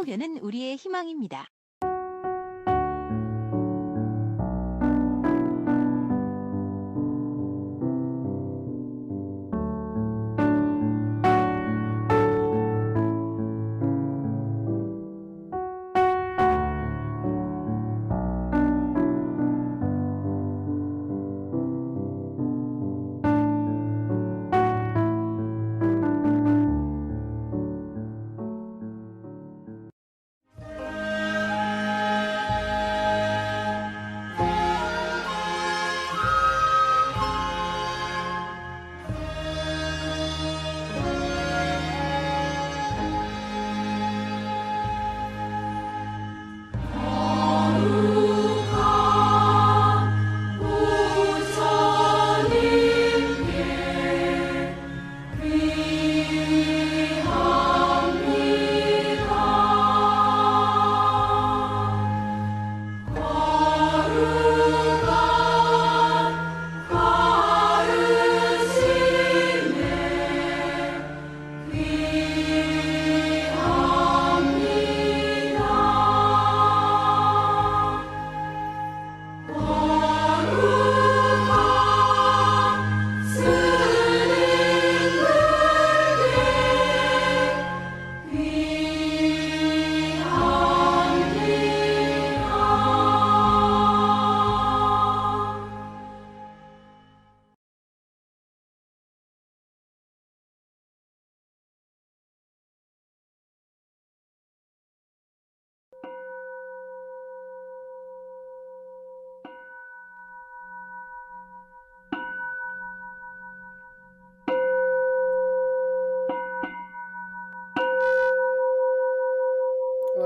해보려는 우리의 희망입니다.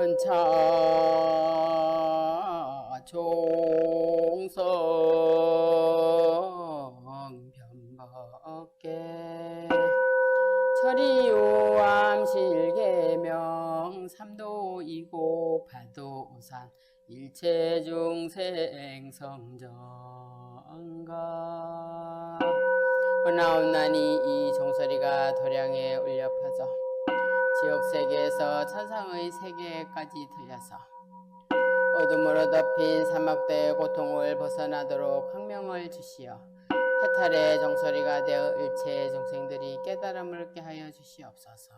원차 종성 변법계 철이요암실계명 삼도이고 파도산 일체중생 성정가 원나옵나니 이 종소리가 도량에 울려 퍼져 지옥세계에서 천상의 세계까지 들려서 어둠으로 덮인 사막대의 고통을 벗어나도록 광명을 주시어 해탈의 종소리가 되어 일체의众생들이 깨달음을 얻게 하여 주시옵소서.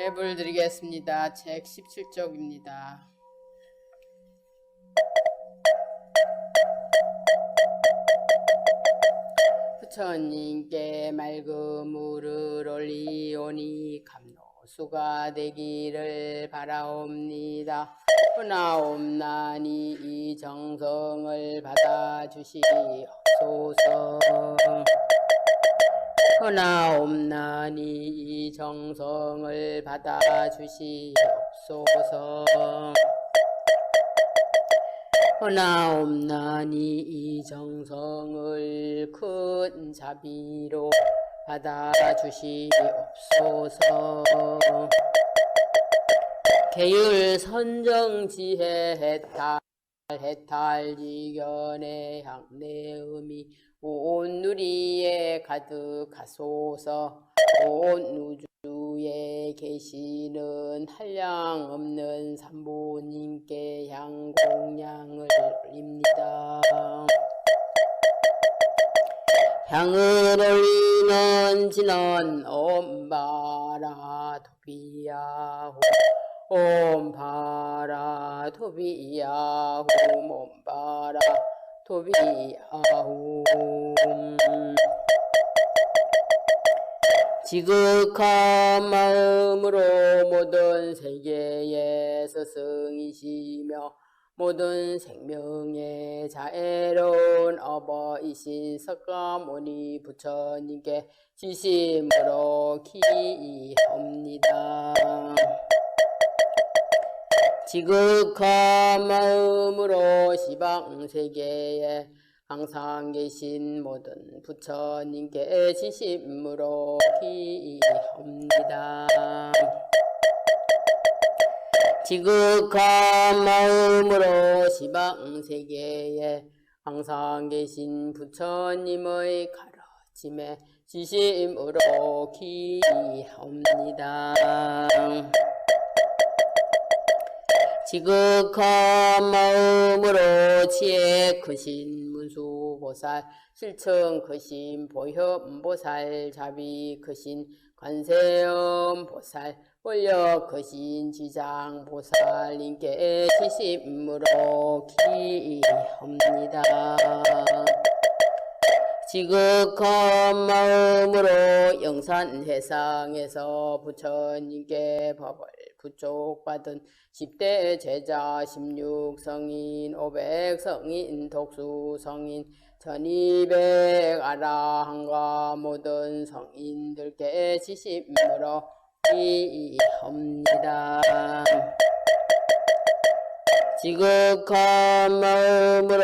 예불 드리겠습니다. 책 17쪽입니다. 부처님께 맑은 물을 올리오니 감로수가 되기를 바라옵니다. 나옵나니 이 정성을 받아주시옵소서. 나옵나니 이 정성을 받아주시옵소서. 나옵나니 이 정성을 큰 자비로 받아주시옵소서. 계율 선정지혜 해탈 지견의 향내음이 온 누리에 가득하소서. 온 우주에 계시는 한량없는 삼보님께 향공양을 올립니다. 향을 올리는 진원 옴바라 도비야호 옴바라 도비야호 옴바라 도비야호. 지극한 마음으로 모든 세계의 스승이시며 모든 생명의 자애로운 어버이신 석가모니 부처님께 진심으로 기이옵니다. 지극한 마음으로 시방세계에 항상 계신 모든 부처님께 진심으로 기합니다. 지극한 마음으로 시방세계에 항상 계신 부처님의 가르침에 진심으로 기합니다. 지극한 마음으로 지혜 크신 문수보살, 실청 크신 보현보살, 자비 크신 관세음보살, 원력 크신 지장보살님께 진심으로 기합니다. 지극한 마음으로 영산해상에서 부처님께 법을 부족받은 10대 제자 16성인 500성인 독수성인 1200 아라한과 모든 성인들께 진심으로 기합니다. 지극한 마음으로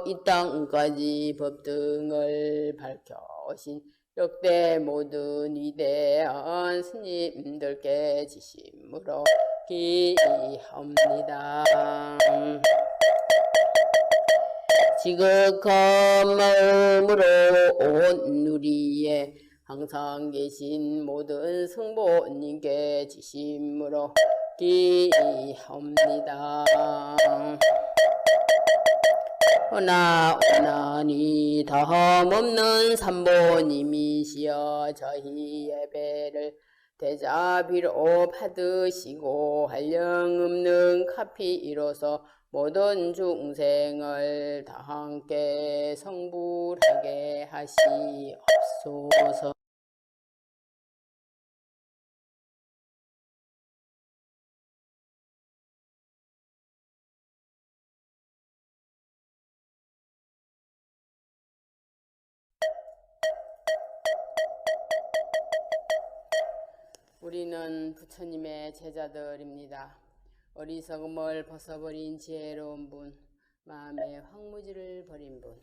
이 땅까지 법등을 밝혀오신 역대 모든 위대한 스님들께 진심으로 기합니다. 지극한 마음으로 온 누리에 항상 계신 모든 성보님께 진심으로 기합니다. 오나니 다함없는 삼보님이시여 저희 예배를 대자비로 받으시고 한량없는 카피로서 모든 중생을 다 함께 성불하게 하시옵소서. 우리는 부처님의 제자들입니다. 어리석음을 벗어버린 지혜로운 분, 마음의 황무지를 버린 분,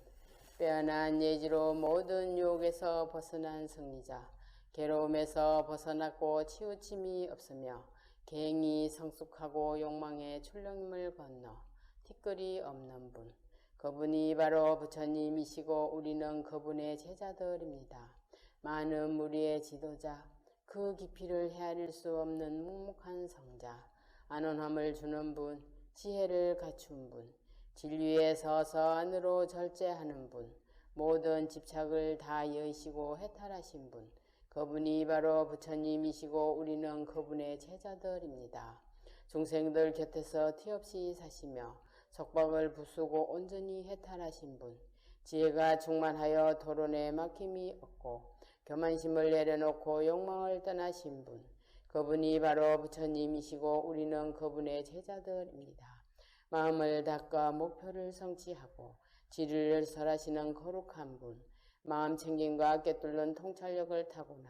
빼어난 예지로 모든 유혹에서 벗어난 승리자, 괴로움에서 벗어났고 치우침이 없으며 갱이 성숙하고 욕망의 출렁임을 건너 티끌이 없는 분, 그분이 바로 부처님이시고 우리는 그분의 제자들입니다. 많은 무리의 지도자, 그 깊이를 헤아릴 수 없는 묵묵한 성자, 안온함을 주는 분, 지혜를 갖춘 분, 진리에 서서 안으로 절제하는 분, 모든 집착을 다 여시고 해탈하신 분, 그분이 바로 부처님이시고 우리는 그분의 제자들입니다. 중생들 곁에서 티없이 사시며 속박을 부수고 온전히 해탈하신 분, 지혜가 충만하여 토론에 막힘이 없고 교만심을 내려놓고 욕망을 떠나신 분, 그분이 바로 부처님이시고 우리는 그분의 제자들입니다. 마음을 닦아 목표를 성취하고 진리를 설하시는 거룩한 분, 마음 챙김과 꿰뚫는 통찰력을 타고나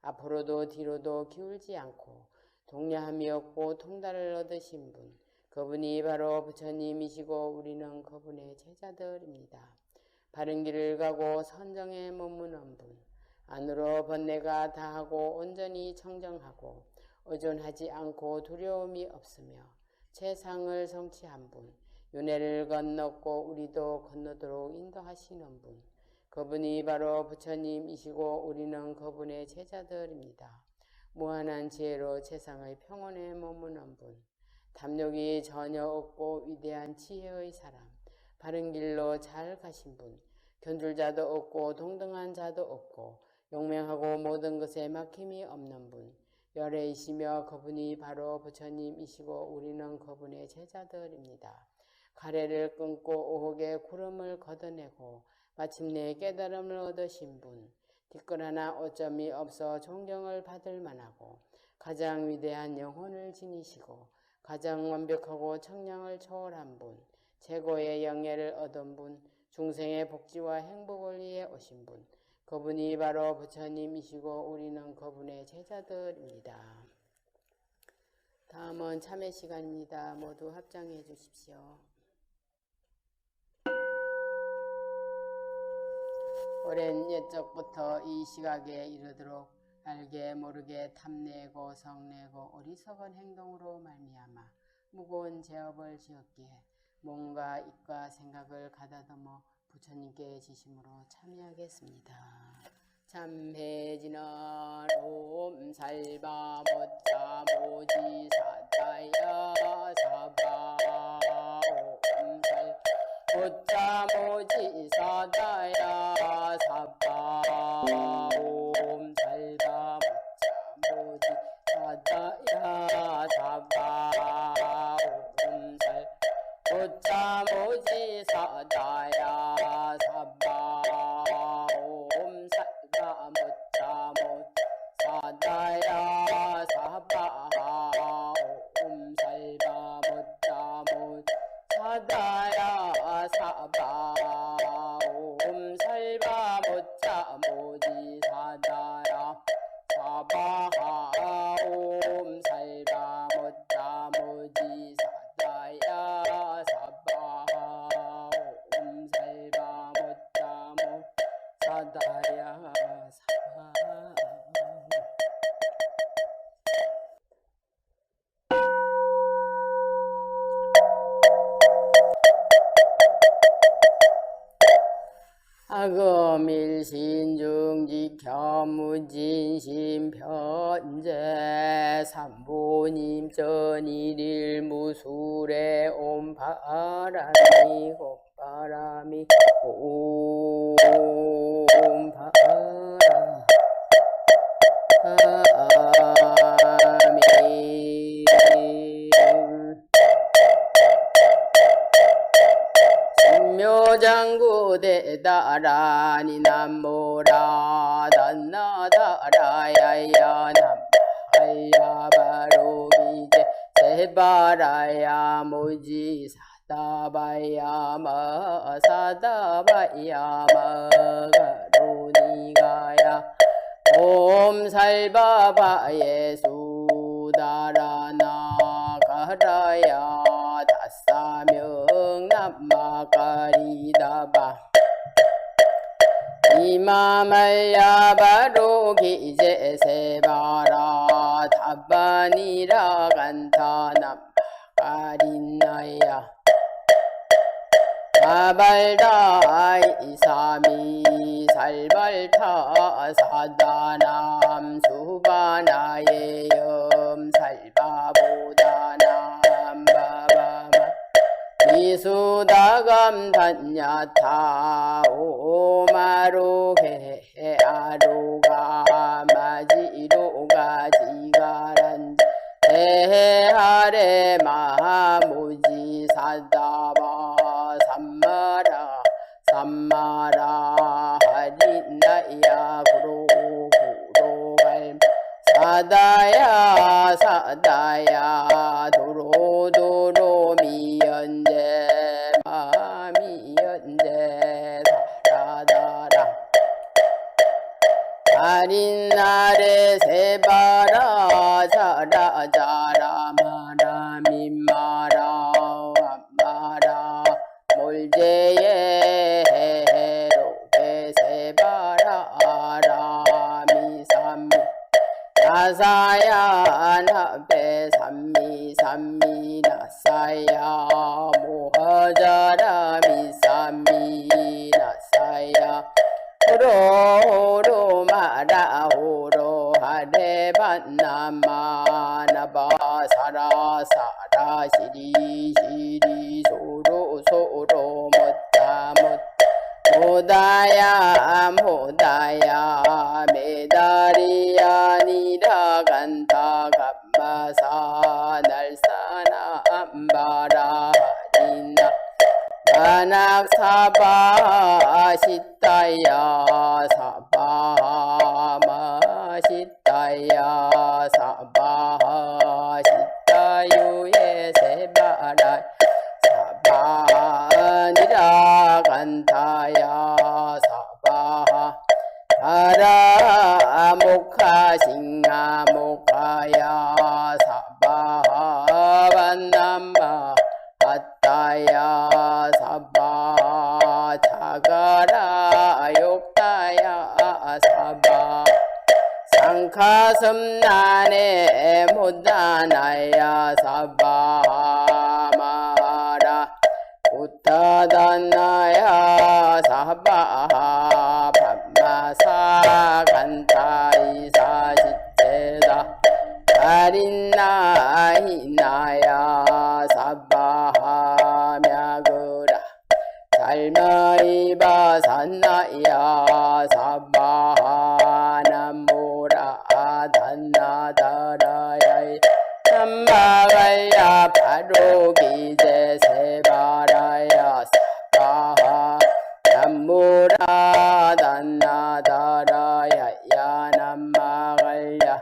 앞으로도 뒤로도 기울지 않고 동려함이 없고 통달을 얻으신 분, 그분이 바로 부처님이시고 우리는 그분의 제자들입니다. 바른 길을 가고 선정에 머무는 분, 안으로 번뇌가 다하고 온전히 청정하고 의존하지 않고 두려움이 없으며 최상을 성취한 분, 윤회를 건넜고 우리도 건너도록 인도하시는 분, 그분이 바로 부처님이시고 우리는 그분의 제자들입니다. 무한한 지혜로 세상의 평온에 머무는 분, 탐욕이 전혀 없고 위대한 지혜의 사람, 바른 길로 잘 가신 분, 견줄 자도 없고 동등한 자도 없고 용맹하고 모든 것에 막힘이 없는 분, 열애이시며 그분이 바로 부처님이시고 우리는 그분의 제자들입니다. 가래를 끊고 오혹의 구름을 걷어내고 마침내 깨달음을 얻으신 분, 뒷글 하나 오점이 없어 존경을 받을 만하고 가장 위대한 영혼을 지니시고 가장 완벽하고 청량을 초월한 분, 최고의 영예를 얻은 분, 중생의 복지와 행복을 위해 오신 분, 그분이 바로 부처님이시고 우리는 그분의 제자들입니다. 다음은 참회 시간입니다. 모두 합장해 주십시오. 오랜 옛적부터 이 시각에 이르도록 알게 모르게 탐내고 성내고 어리석은 행동으로 말미암아 무거운 죄업을 지었기에 몸과 입과 생각을 가다듬어 부처님께 지심으로 참회하겠습니다. 참회지나 옴살바 모차 모지사다야 사바 옴살 모차 모지사다야 사바 옴살바 모차 모지사다야 사바 옴살 모차 모지사다야 사바 옴살바 모차 모사다야 사바 옴살바 모차 모사다야 사바 옴살바 모차 모지사다야 사바 옴살바 모차 모지사다야 사바 옴살바 모차 모사다야 사바 악음일신중직 겸무진심 편제 삼보님 전일일 무술에 옴바람이 옴바람이 옴바람이 묘장구대다라니 남모라 단나다라야야 남하야 바로기제 세바라야 모지사다바야 마사다바야 마가로니가야 옴살바바예 수다라나 가라야 다사명 남마가리다바 이마말야 바로 기제세바라 다바니라 간타 남마가리나야 아발다 이사미 살발타 사다남 수바나예 염살바보다남 바바마 이수다감 단야타 오마로게 아로가 마지로가 지가란 대하레 마무지 사다바 삼마라 삼마라 하린나야 구로구로갈 사다야 사다야 도로도로 미연제 마미연제 다라다라 아린나레 세바라 자라자라 마라민마라 암마라 몰제예 해로게 세바라 아라미삼미 나사야 나베 삼미 삼미 나사야 모하자라 미삼미 나사야 호로 마라 호로 하레 반나마 나바 사라 사라 시리 시리 소로 소로 못다 못 모다야 모다야 메다리야 니라간타 감마사 날사나 암바라 하리나 만악사바 시타야 사바 마시타야 사바 시타유에 세바라 사바 니라간타야 사바 아라 모카 싱아 모카야 사바 남마 아따야 사바 자가라 욕다야 사바 상카섬난에 못다나야 사바 마라 우타다나야 사바 밤마사 간타이사 지체다 가린나히나야 사바하мя그라 살마이바 산나야 사바하남모라 단나다라야 남마갈야 바로기제 세바라야 사바하 남모라 단나다라야 야남마갈야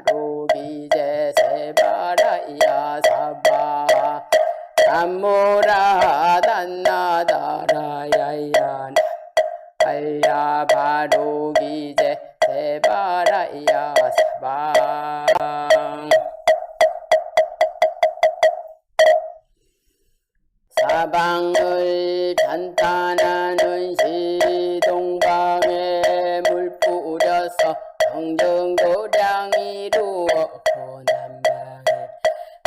바로기제 세바라야 사바 남모라 단나다라야 알야 바로기제 세바라야 사바 사방을 단단하는 시동방에 물 뿌려서 정정도량 이루어 남방에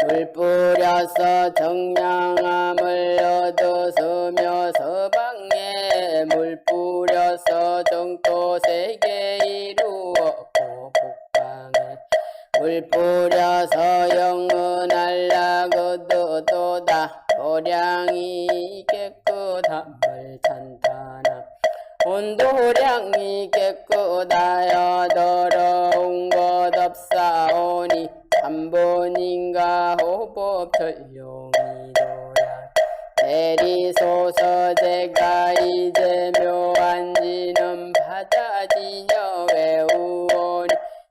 물 뿌려서 정량함을 얻었으며 서방에 물 뿌려서 정도 세계 이루었고 북방에 물 뿌려서 영원할라거도다 도량이 깨끗함을 찬탄함 온도량이 깨끗하여 더러운 것 없사오니 한번인가 호법 전용이 도량 대리소서 제가 이제 묘한지는 바다지녀 외우오니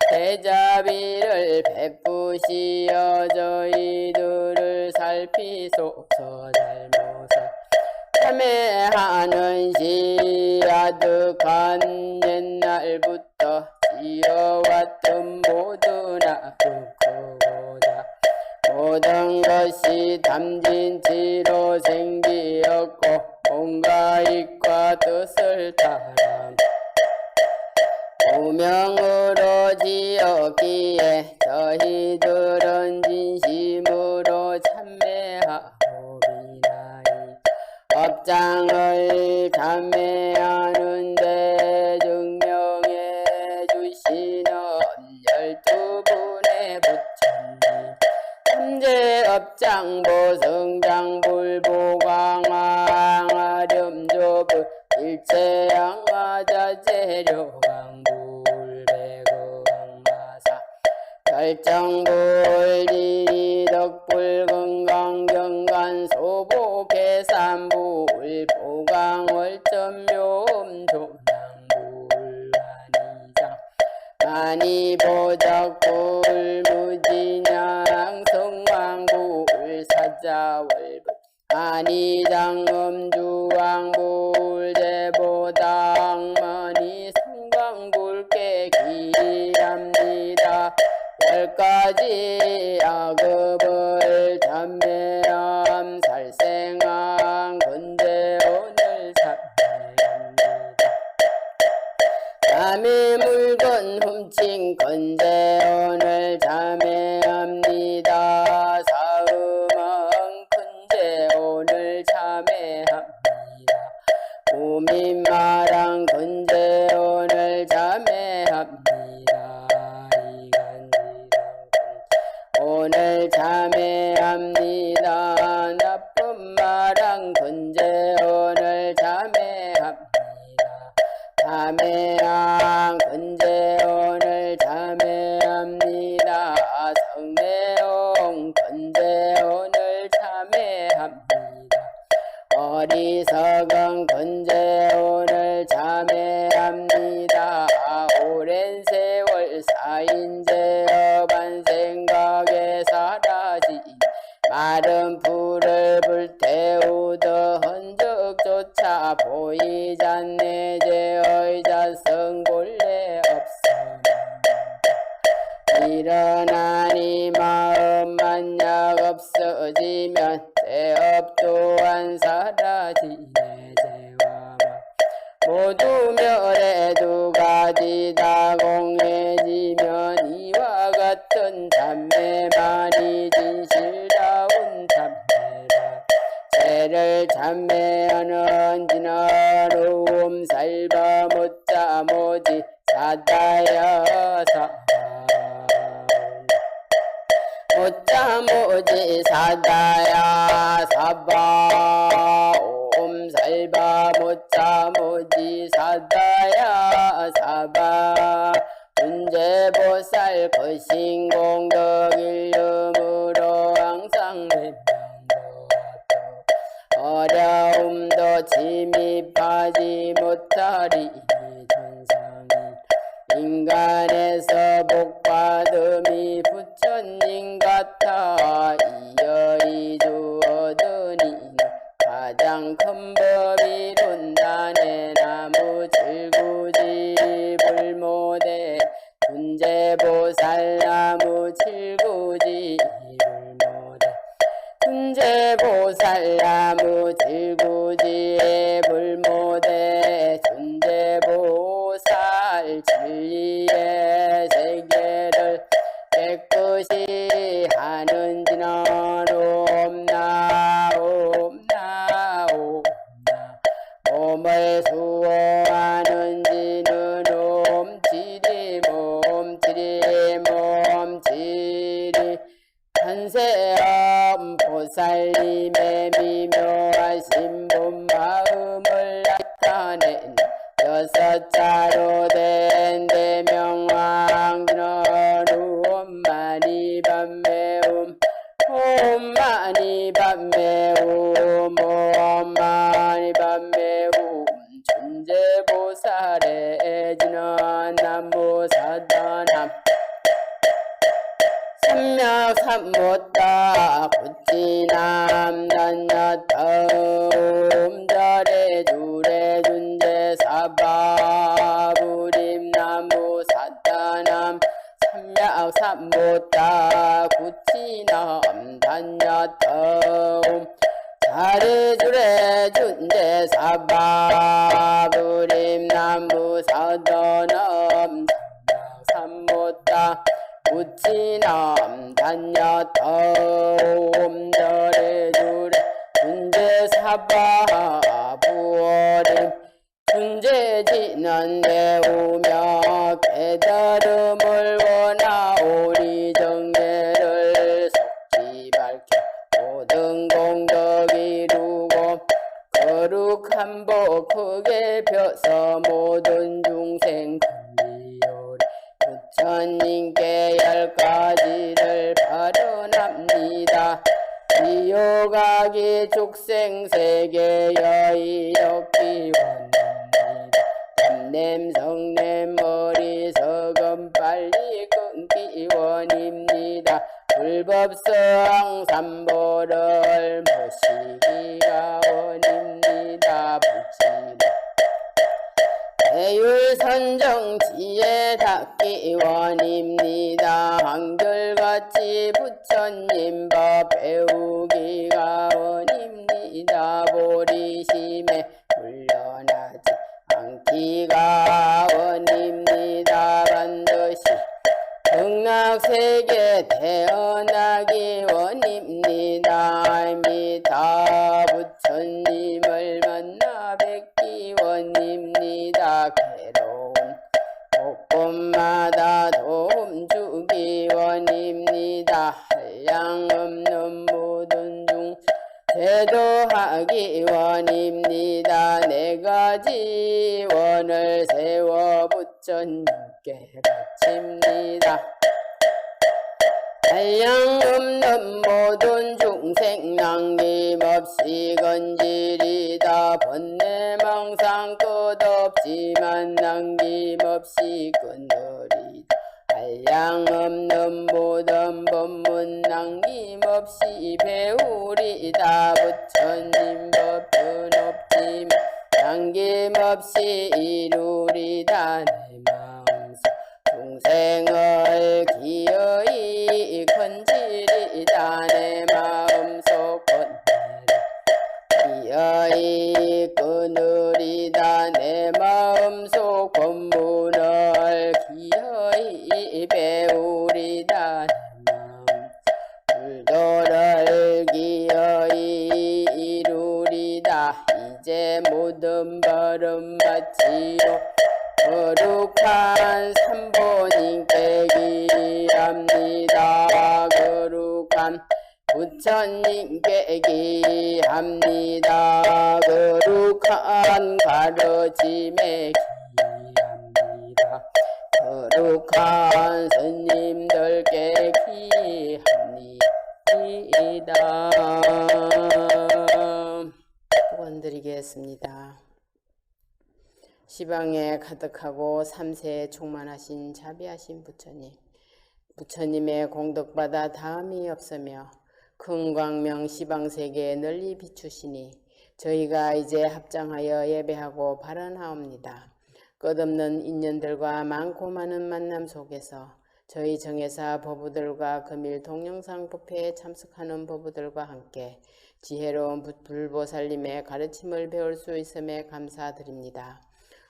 대자비를 베푸시어 저희들을 살피소서 잘못을 참회하는 시 아득한 옛날부터 지어왔던 모든 악구고다 모든 것이 담진치로 생기었고 온갖 이과 뜻을 따라 무명으로 지었기에 저희들은 진심으로 참회하고 비나이 업장을 참회하는데 증명해 주시는 12분의 부처님 삼재업장보 성장불보광왕 아렴조불 일체양아자재료강불배거강마사 결정불 이덕불 건강경관 소보계산불 보강월점묘음 조낭불 아니장 아니보적불 무진양 성왕불 사자월불 아니장음주왕불 제보당머니 성광불께 기합니다 10가지 악업을 참매함 살생한 근데 오늘 참매합니다 남의 물건 훔친 건데 오늘 참회합니다. 사음은 큰데 오늘 참회합니다. 우민마랑 근데 오늘 참회합니다. 이간지랑 오늘 참회합니다. 나쁜 마랑 근데 오늘 참회합니다. 참회한 근제 오늘 참회합니다. 성내용 근제 오늘 참회합니다. 어리석은 근제 오늘 참회합니다. 오랜 세월 사인제 어반 생각에 사라진 마른 불을 불태우던 흔적조차 보이지 않네. 제의 자성 본래 없음 일어나니 마음 만약 없어지 죄업 또한 사라지네 죄와 모두 멸해 두 가지 다 공해지면 이와 같은 참매만이 진실다운 참매라 죄를 참매하는 지나로움 살바 못자 모지 사다야 못자 모지 사다야 사바 옴 살바 못자 모지 사다야 사바 문제보살 거신공덕 일념으로 항상 어려움도 침입하지 못하리 천상이 인간에서 복받음이 부처님 같아 이여이주 얻으니 가장 큰 법이 돈단에 나무 칠구지 불모대 군제보살 나무 칠구지 불모대 군제보살 나무 칠구지의 불모대 군제보살 진리의 세계를 깨끗이 하는지는 옴나 옴나 옴나 몸을 수호하는지는 옴지리 몸지리 몸지리 한세음 보살님의 미묘하신 본 마음을 나타낸 여섯 자로 된 대명왕전은 옴마니 밤매움 옴마니 밤매움 옴마니 밤매움 천재보살의 진원 남무사단함 삼명삼못다 구치남 난야타음 절에 주래 준제 사바부림 나무사단함 삼명삼못다 구치남 단야타음 절에 주래 준제 사바부림 나무사단함 삼명삼못다 구치남 단야타옴 절에 주래 준제사바부어림 준제지는 내우며 깨달음을 원하오리 정례를 속지 밝혀 모든 공덕 이루고 거룩한 복 크게 펴서 모든 중생 돌리오리 부처님께 10가지를 발언합니다. 지옥아기 축생세계 여의역기 원합니다. 담냄 성냄 어리석음 빨리 끊기 원입니다. 불법성 삼보를 모시기가 원입니다. 불치다 대율선정 지혜 닦기 원입니다. 한결같이 부처님 법 배우기가 원입니다. 보리심에 물러나지 않기가 원입니다. 반드시 극락세계 태어나기 원입니다. 미타 부처님을 만나 뵙기 원입니다. 괴로운 곳곳마다 도움 주기 원입니다. 한량 없는 모든 중 제도하기 원입니다. 4가지 원을 세워 부처님께 바칩니다. 한량 없는 모든 중생 남김없이 건질이다. 번뇌망상 끝없지만 남김없이 끊으리다. 한량 없는 모든 법문 남김없이 배우리다. 부처님 법은 없지만 남김없이 이루리다. 내 마음속 중생을 기어이 건지리다. 내 마음속 건지리다. 기어이 끊으리다 내 마음속 법문을 기어이 배우리다 내 마음 불도를 기어이 이루리다 이제 모든 발음 바치고 거룩한 삼보님께 기합니다. 거룩한 부처님께 기합니다. 거룩한 가르침에 기합니다. 거룩한 스님들께 기합니다. 축원드리겠습니다. 시방에 가득하고 삼세에 충만하신 자비하신 부처님, 부처님의 공덕받아 다음이 없으며 큰 광명 시방세계에 널리 비추시니 저희가 이제 합장하여 예배하고 발언하옵니다. 끝없는 인연들과 많고 많은 만남 속에서 저희 정회사 법우들과 금일 동영상 법회에 참석하는 법우들과 함께 지혜로운 불보살님의 가르침을 배울 수 있음에 감사드립니다.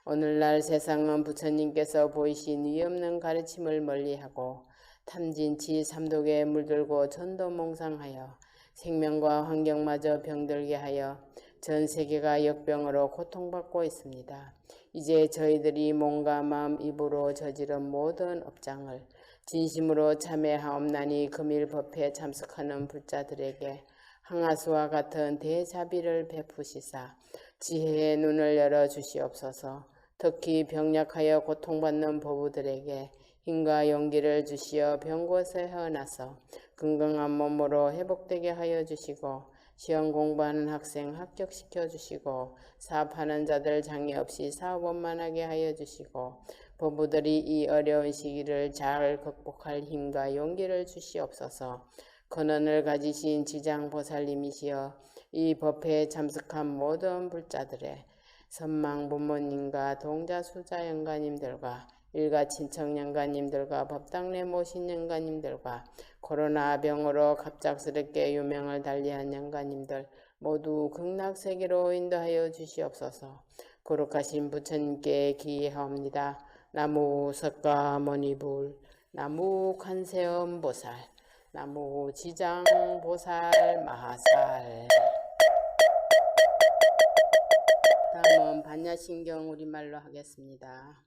오늘날 세상은 부처님께서 보이신 위없는 가르침을 멀리하고 탐진치 삼독에 물들고 전도몽상하여 생명과 환경마저 병들게 하여 전 세계가 역병으로 고통받고 있습니다. 이제 저희들이 몸과 마음 입으로 저지른 모든 업장을 진심으로 참회하옵나니 금일 법회에 참석하는 불자들에게 항아수와 같은 대자비를 베푸시사 지혜의 눈을 열어 주시옵소서. 특히 병약하여 고통받는 보부들에게 힘과 용기를 주시어 병곳에 헤어나서 건강한 몸으로 회복되게 하여 주시고 시험 공부하는 학생 합격시켜 주시고 사업하는 자들 장애 없이 사업 원만하게 하여 주시고 보부들이 이 어려운 시기를 잘 극복할 힘과 용기를 주시옵소서. 근원을 가지신 지장보살님이시여 이 법회에 참석한 모든 불자들의 선망 부모님과 동자 수자 영가님들과 일가 친척 영가님들과 법당내 모신 영가님들과 코로나 병으로 갑작스럽게 유명을 달리한 영가님들 모두 극락세계로 인도하여 주시옵소서. 거룩하신 부처님께 기하옵니다. 나무 석가모니불, 나무 관세음보살, 나무 지장보살 마하살. 다음은 반야신경 우리말로 하겠습니다.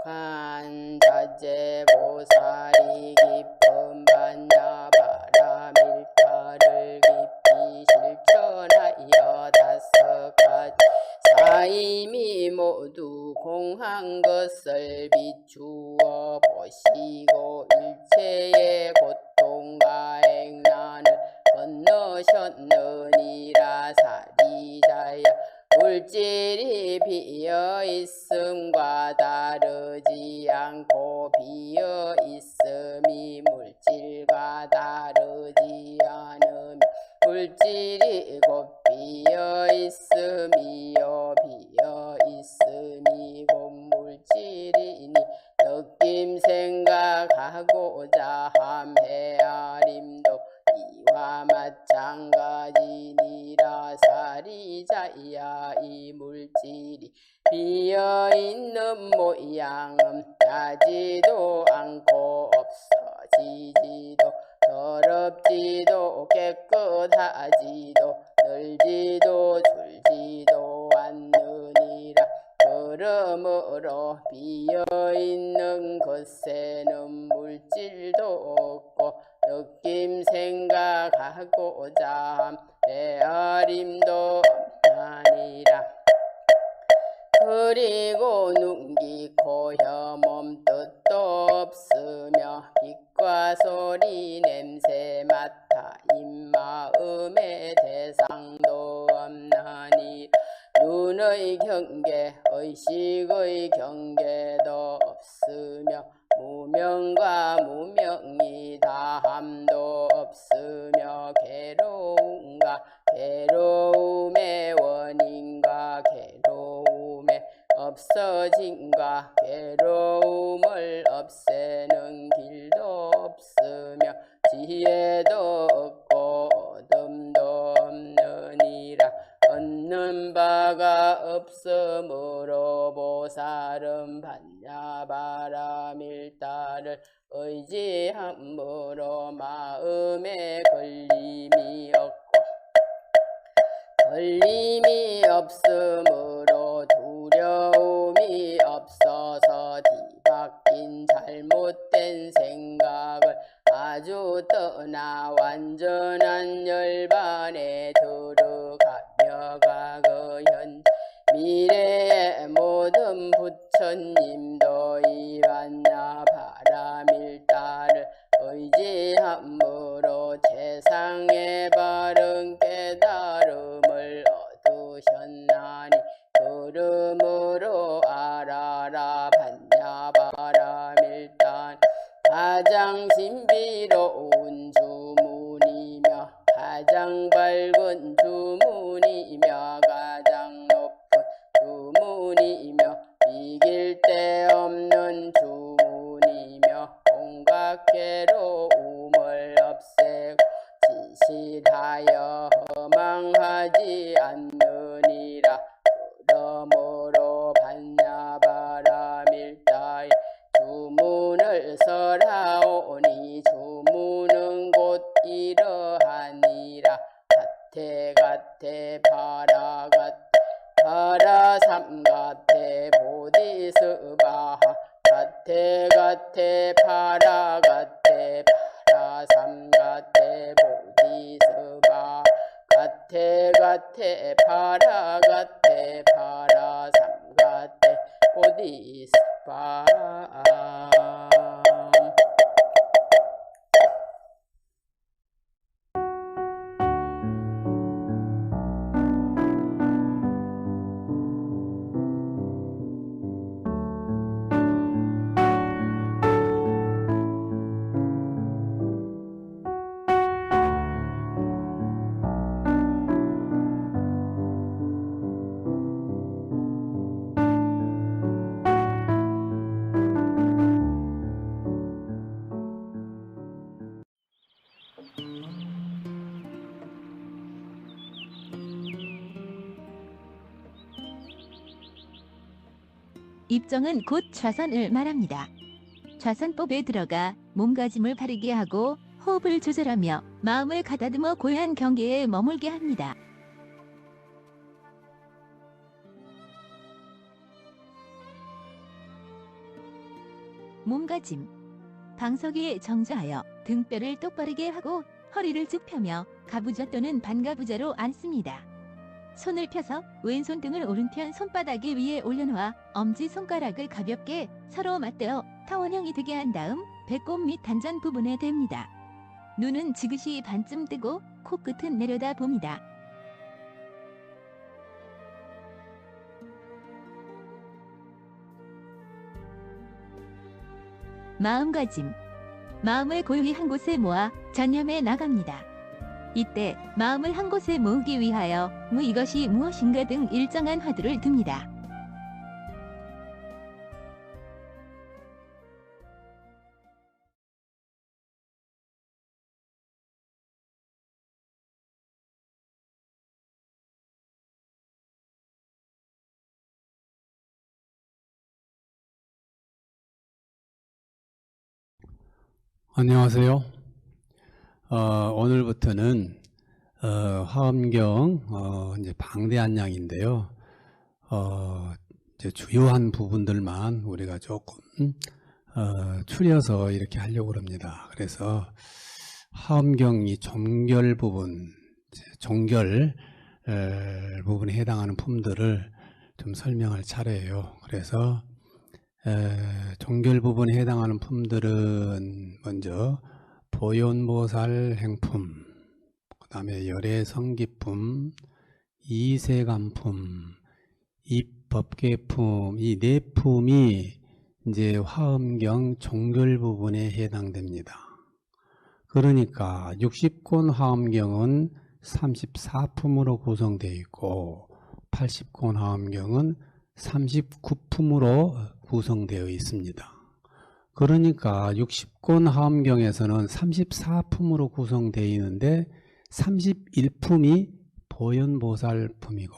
관자재보살이 깊은 반야 바라밀타를 깊이 실천하여 다섯 가지 사임이 모두 공한 것을 비추어 보시고 일체의 고통과 액난을 건너셨느니라. 사리자야 물질이 비어있음과 다르지 않고 비어있음이 물질과 다르지 않으며 물질이 곧 비어있음이요 비어있음이 곧 물질이니 느낌 생각하고자 함 헤아림도 이와 마찬가지니라. 사리자야 이 물질이 비어있는 모양은 나지도 않고 없어지지도 더럽지도 깨끗하지도 늘지도 줄지도 않느니라. 그러므로 비어있는 것에는 물질도 없고 느낌 생각하고자 헤아림도 없나니라. 그리고 눈, 귀, 코, 혀, 몸 뜻도 없으며 빛과 소리, 냄새, 맡아, 입마음의 대상도 없나니 눈의 경계, 의식의 경계도 없으며 무명과 무명이 다함도 없으며 괴로움과 괴로움의 원인과 괴로움의 없어짐과 괴로움을 없애는 길도 없으며 지혜도 없고 어둠도 없느니라. 바가 없으므로 보살은 반야바라밀다를 의지함으로 마음에 걸림이 없고 걸림이 없으므로 두려움이 없어서 뒤바뀐 잘못된 생각을 아주 떠나 완전한 열반에 들어가며 과거현 미래의 모든 부처님도 이 반야바라밀다를 의지함으로 세상의 바른 깨달음을 얻으셨나니 그러므로 알아라 반야바라밀단 가장 신비로운 주문이며 가장 밝은 주문이며 가장 높은 주문이며 이길 데 없는 주문이며 온갖 괴로움을 없애고 진실하여 허망하지 않느니라. 그러므로 반야바라밀다의 주문을 설하오니 주문은 곧 이러하니라. 가테가테 파라 삼가테 보디스바하 가테가테 파라 삼가테 보디스바하 가테가테 파라 삼가테 보디스바하. 입정은 곧 좌선을 말합니다. 좌선법에 들어가 몸가짐을 바르게 하고 호흡을 조절하며 마음을 가다듬어 고요한 경계에 머물게 합니다. 몸가짐. 방석 위에 정좌하여 등뼈를 똑바르게 하고 허리를 쭉 펴며 가부좌 또는 반가부좌로 앉습니다. 손을 펴서 왼손 등을 오른편 손바닥 위에 올려놓아 엄지손가락을 가볍게 서로 맞대어 타원형이 되게 한 다음 배꼽 및 단전 부분에 댑니다. 눈은 지그시 반쯤 뜨고 코끝은 내려다 봅니다. 마음가짐. 마음을 고요히 한 곳에 모아 전념해 나갑니다. 이때 마음을 한 곳에 모으기 위하여 이것이 무엇인가 등 일정한 화두를 둡니다. 안녕하세요. 오늘부터는 화엄경 이제 방대한 양인데요. 이제 주요한 부분들만 우리가 조금 추려서 이렇게 하려고 합니다. 그래서 화엄경 이 종결 부분, 종결 부분에 해당하는 품들을 좀 설명할 차례예요. 그래서 종결 부분에 해당하는 품들은 먼저 보현보살 행품, 그 다음에 열애성기품, 이세간품, 입법계품, 이 네 품이 이제 화엄경 종결 부분에 해당됩니다. 그러니까 60권 화엄경은 34품으로 구성되어 있고 80권 화엄경은 39품으로 구성되어 있습니다. 그러니까 60권 화엄경에서는 34품으로 구성되어 있는데 31품이 보현보살품이고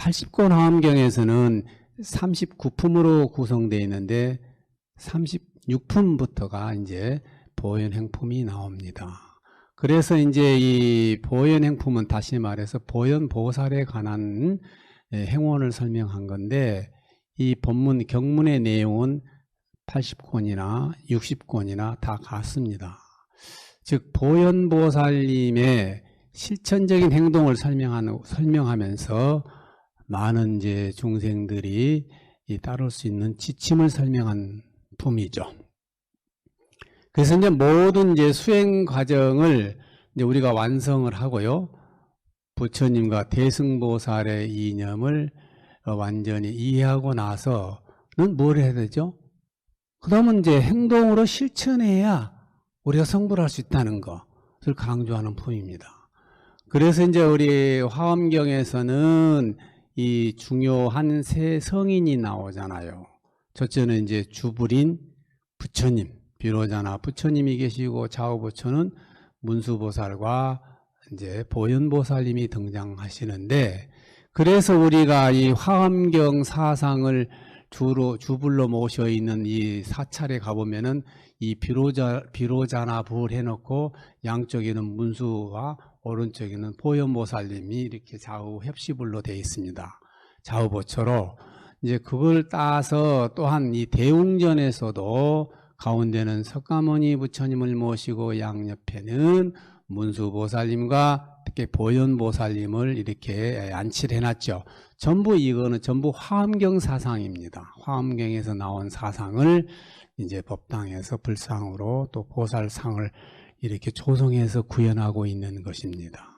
80권 화엄경에서는 39품으로 구성되어 있는데 36품부터가 이제 보현행품이 나옵니다. 그래서 이제 이 보현행품은 다시 말해서 보현보살에 관한 행원을 설명한 건데, 이 본문 경문의 내용은 80권이나 60권이나 다 같습니다. 즉 보현보살님의 실천적인 행동을 설명하면서 많은 이제 중생들이 따를 수 있는 지침을 설명한 품이죠. 그래서 이제 모든 이제 수행 과정을 이제 우리가 완성을 하고요, 부처님과 대승보살의 이념을 완전히 이해하고 나서는 뭘 해야 되죠? 그 다음은 이제 행동으로 실천해야 우리가 성불할 수 있다는 것을 강조하는 품입니다. 그래서 이제 우리 화엄경에서는 이 중요한 세 성인이 나오잖아요. 첫째는 이제 주불인 부처님, 비로자나 부처님이 계시고, 좌우부처는 문수보살과 이제 보현보살님이 등장하시는데, 그래서 우리가 이 화엄경 사상을 주불로 모셔 있는 이 사찰에 가보면은 이 비로자나 불 해놓고 양쪽에는 문수와 오른쪽에는 보현보살님이 이렇게 좌우 협시불로 되어 있습니다. 좌우보처로. 이제 그걸 따서 또한 이 대웅전에서도 가운데는 석가모니 부처님을 모시고 양옆에는 문수보살님과 특히 보현보살님을 이렇게 안치를 해놨죠. 이거는 전부 화엄경 사상입니다. 화엄경에서 나온 사상을 이제 법당에서 불상으로 또 보살상을 이렇게 조성해서 구현하고 있는 것입니다.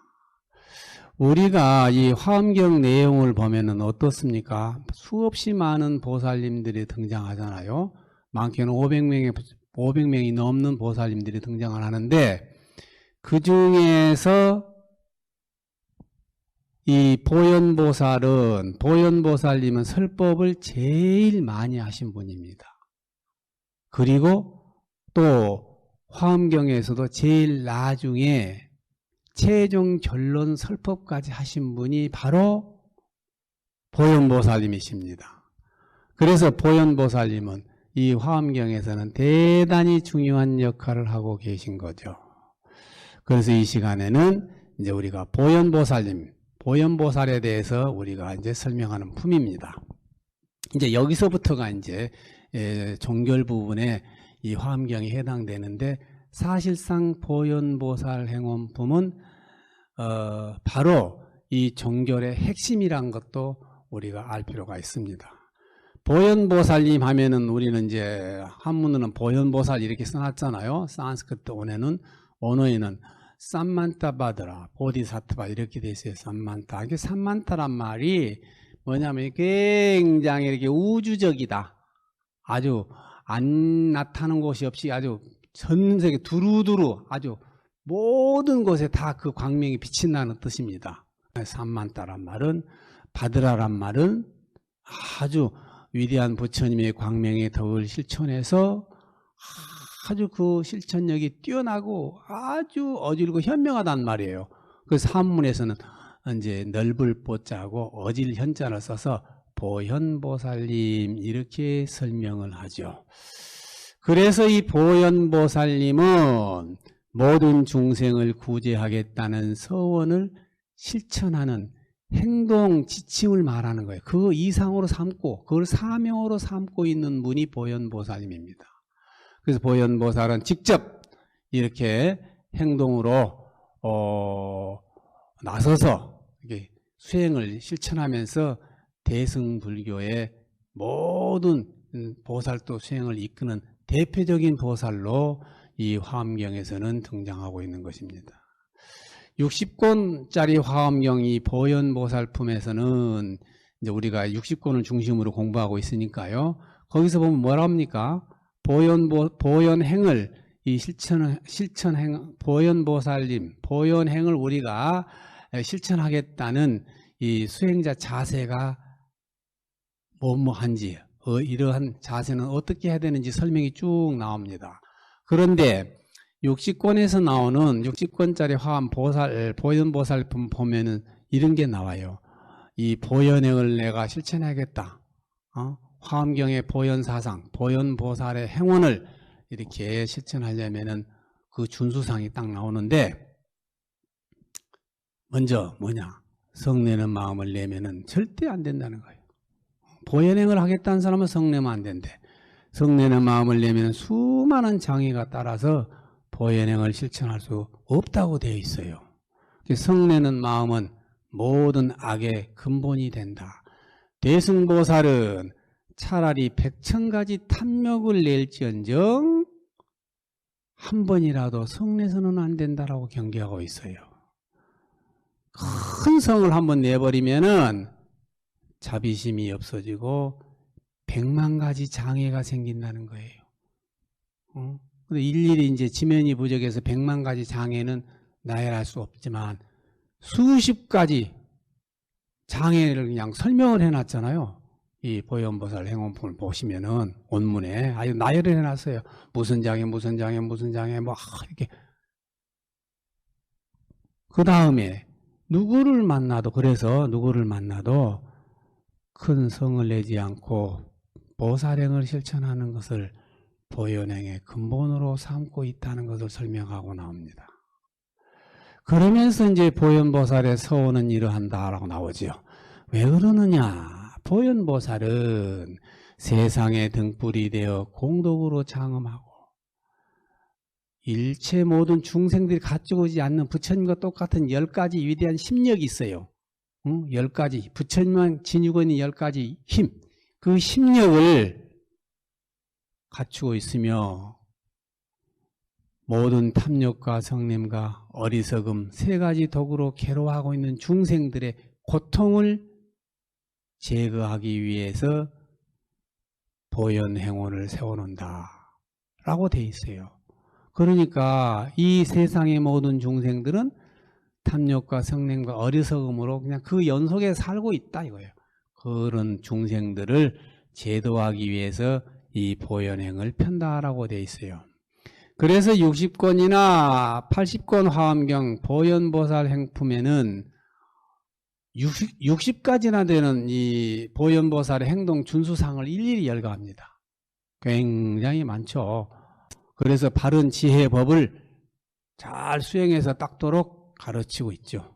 우리가 이 화엄경 내용을 보면은 어떻습니까? 수없이 많은 보살님들이 등장하잖아요. 많게는 500명이 넘는 보살님들이 등장을 하는데, 그 중에서 이 보현보살님은 설법을 제일 많이 하신 분입니다. 그리고 또 화엄경에서도 제일 나중에 최종 결론 설법까지 하신 분이 바로 보현보살님이십니다. 그래서 보현보살님은 이 화엄경에서는 대단히 중요한 역할을 하고 계신 거죠. 그래서 이 시간에는 이제 우리가 보현보살에 대해서 우리가 이제 설명하는 품입니다. 이제 여기서부터가 이제 종결 부분에 이 화엄경이 해당되는데, 사실상 보현보살 행원품은 바로 이 종결의 핵심이란 것도 우리가 알 필요가 있습니다. 보현보살님 하면은 우리는 이제 한문으로는 보현보살 이렇게 써놨잖아요. 산스크리트 언어에는 삼만타바드라, 보디사트바 이렇게 돼 있어요. 삼만타. 이게 삼만타란 말이 뭐냐면 굉장히 이렇게 우주적이다. 아주 안 나타나는 곳이 없이 아주 전 세계 두루두루 아주 모든 곳에 다 그 광명이 비친다는 뜻입니다. 삼만타란 말은, 바드라란 말은 아주 위대한 부처님의 광명의 덕을 실천해서 아주 그 실천력이 뛰어나고 아주 어질고 현명하단 말이에요. 그래서 한문에서는 이제 넓을 보자고 어질 현자를 써서 보현보살님 이렇게 설명을 하죠. 그래서 이 보현보살님은 모든 중생을 구제하겠다는 서원을 실천하는 행동 지침을 말하는 거예요. 그 이상으로 삼고 그걸 사명으로 삼고 있는 분이 보현보살님입니다. 그래서 보현보살은 직접 이렇게 행동으로 나서서 이렇게 수행을 실천하면서 대승불교의 모든 보살도 수행을 이끄는 대표적인 보살로 이 화엄경에서는 등장하고 있는 것입니다. 60권짜리 화엄경이 보현보살품에서는 이제 우리가 60권을 중심으로 공부하고 있으니까요. 거기서 보면 뭐라 합니까? 보현행을 이 실천행 보현보살님 보현행을 우리가 실천하겠다는 이 수행자 자세가 뭐뭐한지 이러한 자세는 어떻게 해야 되는지 설명이 쭉 나옵니다. 그런데 60권에서 나오는 60권짜리 화엄 보현보살품 보면은 이런 게 나와요. 이 보현행을 내가 실천하겠다. 화엄경의 보현사상, 보현보살의 행원을 이렇게 실천하려면은 그 준수상이 딱 나오는데, 먼저 뭐냐? 성내는 마음을 내면은 절대 안 된다는 거예요. 보현행을 하겠다는 사람은 성내면 안 된대. 성내는 마음을 내면 수많은 장애가 따라서 보현행을 실천할 수 없다고 되어 있어요. 성내는 마음은 모든 악의 근본이 된다. 대승보살은 차라리 100,000가지 탐욕을 낼지언정 한 번이라도 성내서는 안 된다라고 경계하고 있어요. 큰 성을 한번 내버리면은 자비심이 없어지고 100만 가지 장애가 생긴다는 거예요. 근데 일일이 이제 지면이 부족해서 100만 가지 장애는 나열할 수 없지만 수십 가지 장애를 그냥 설명을 해놨잖아요. 이 보현보살 행원품을 보시면은 원문에 아주 나열을 해놨어요. 무슨 장애, 무슨 장애, 무슨 장애, 뭐 이렇게. 그 다음에 누구를 만나도, 그래서 누구를 만나도 큰 성을 내지 않고 보살행을 실천하는 것을 보현행의 근본으로 삼고 있다는 것을 설명하고 나옵니다. 그러면서 이제 보현보살의 서원은 이러한다라고 나오죠. 왜 그러느냐? 보현보살은 세상의 등불이 되어 공덕으로 장엄하고 일체 모든 중생들이 가지고 오지 않는 부처님과 똑같은 10가지 위대한 심력이 있어요. 10가지, 부처님만 진유권이 10가지 힘, 그 심력을 갖추고 있으며 모든 탐욕과 성냄과 어리석음 3가지 덕으로 괴로워하고 있는 중생들의 고통을 제거하기 위해서 보현행원을 세워놓는다 라고 돼 있어요. 그러니까 이 세상의 모든 중생들은 탐욕과 성냄과 어리석음으로 그냥 그 연속에 살고 있다 이거예요. 그런 중생들을 제도하기 위해서 이 보현행을 편다라고 돼 있어요. 그래서 60권이나 80권 화엄경 보현보살 행품에는 60가지나 되는 이 보현보살의 행동 준수상을 일일이 열거합니다. 굉장히 많죠. 그래서 바른 지혜의 법을 잘 수행해서 닦도록 가르치고 있죠.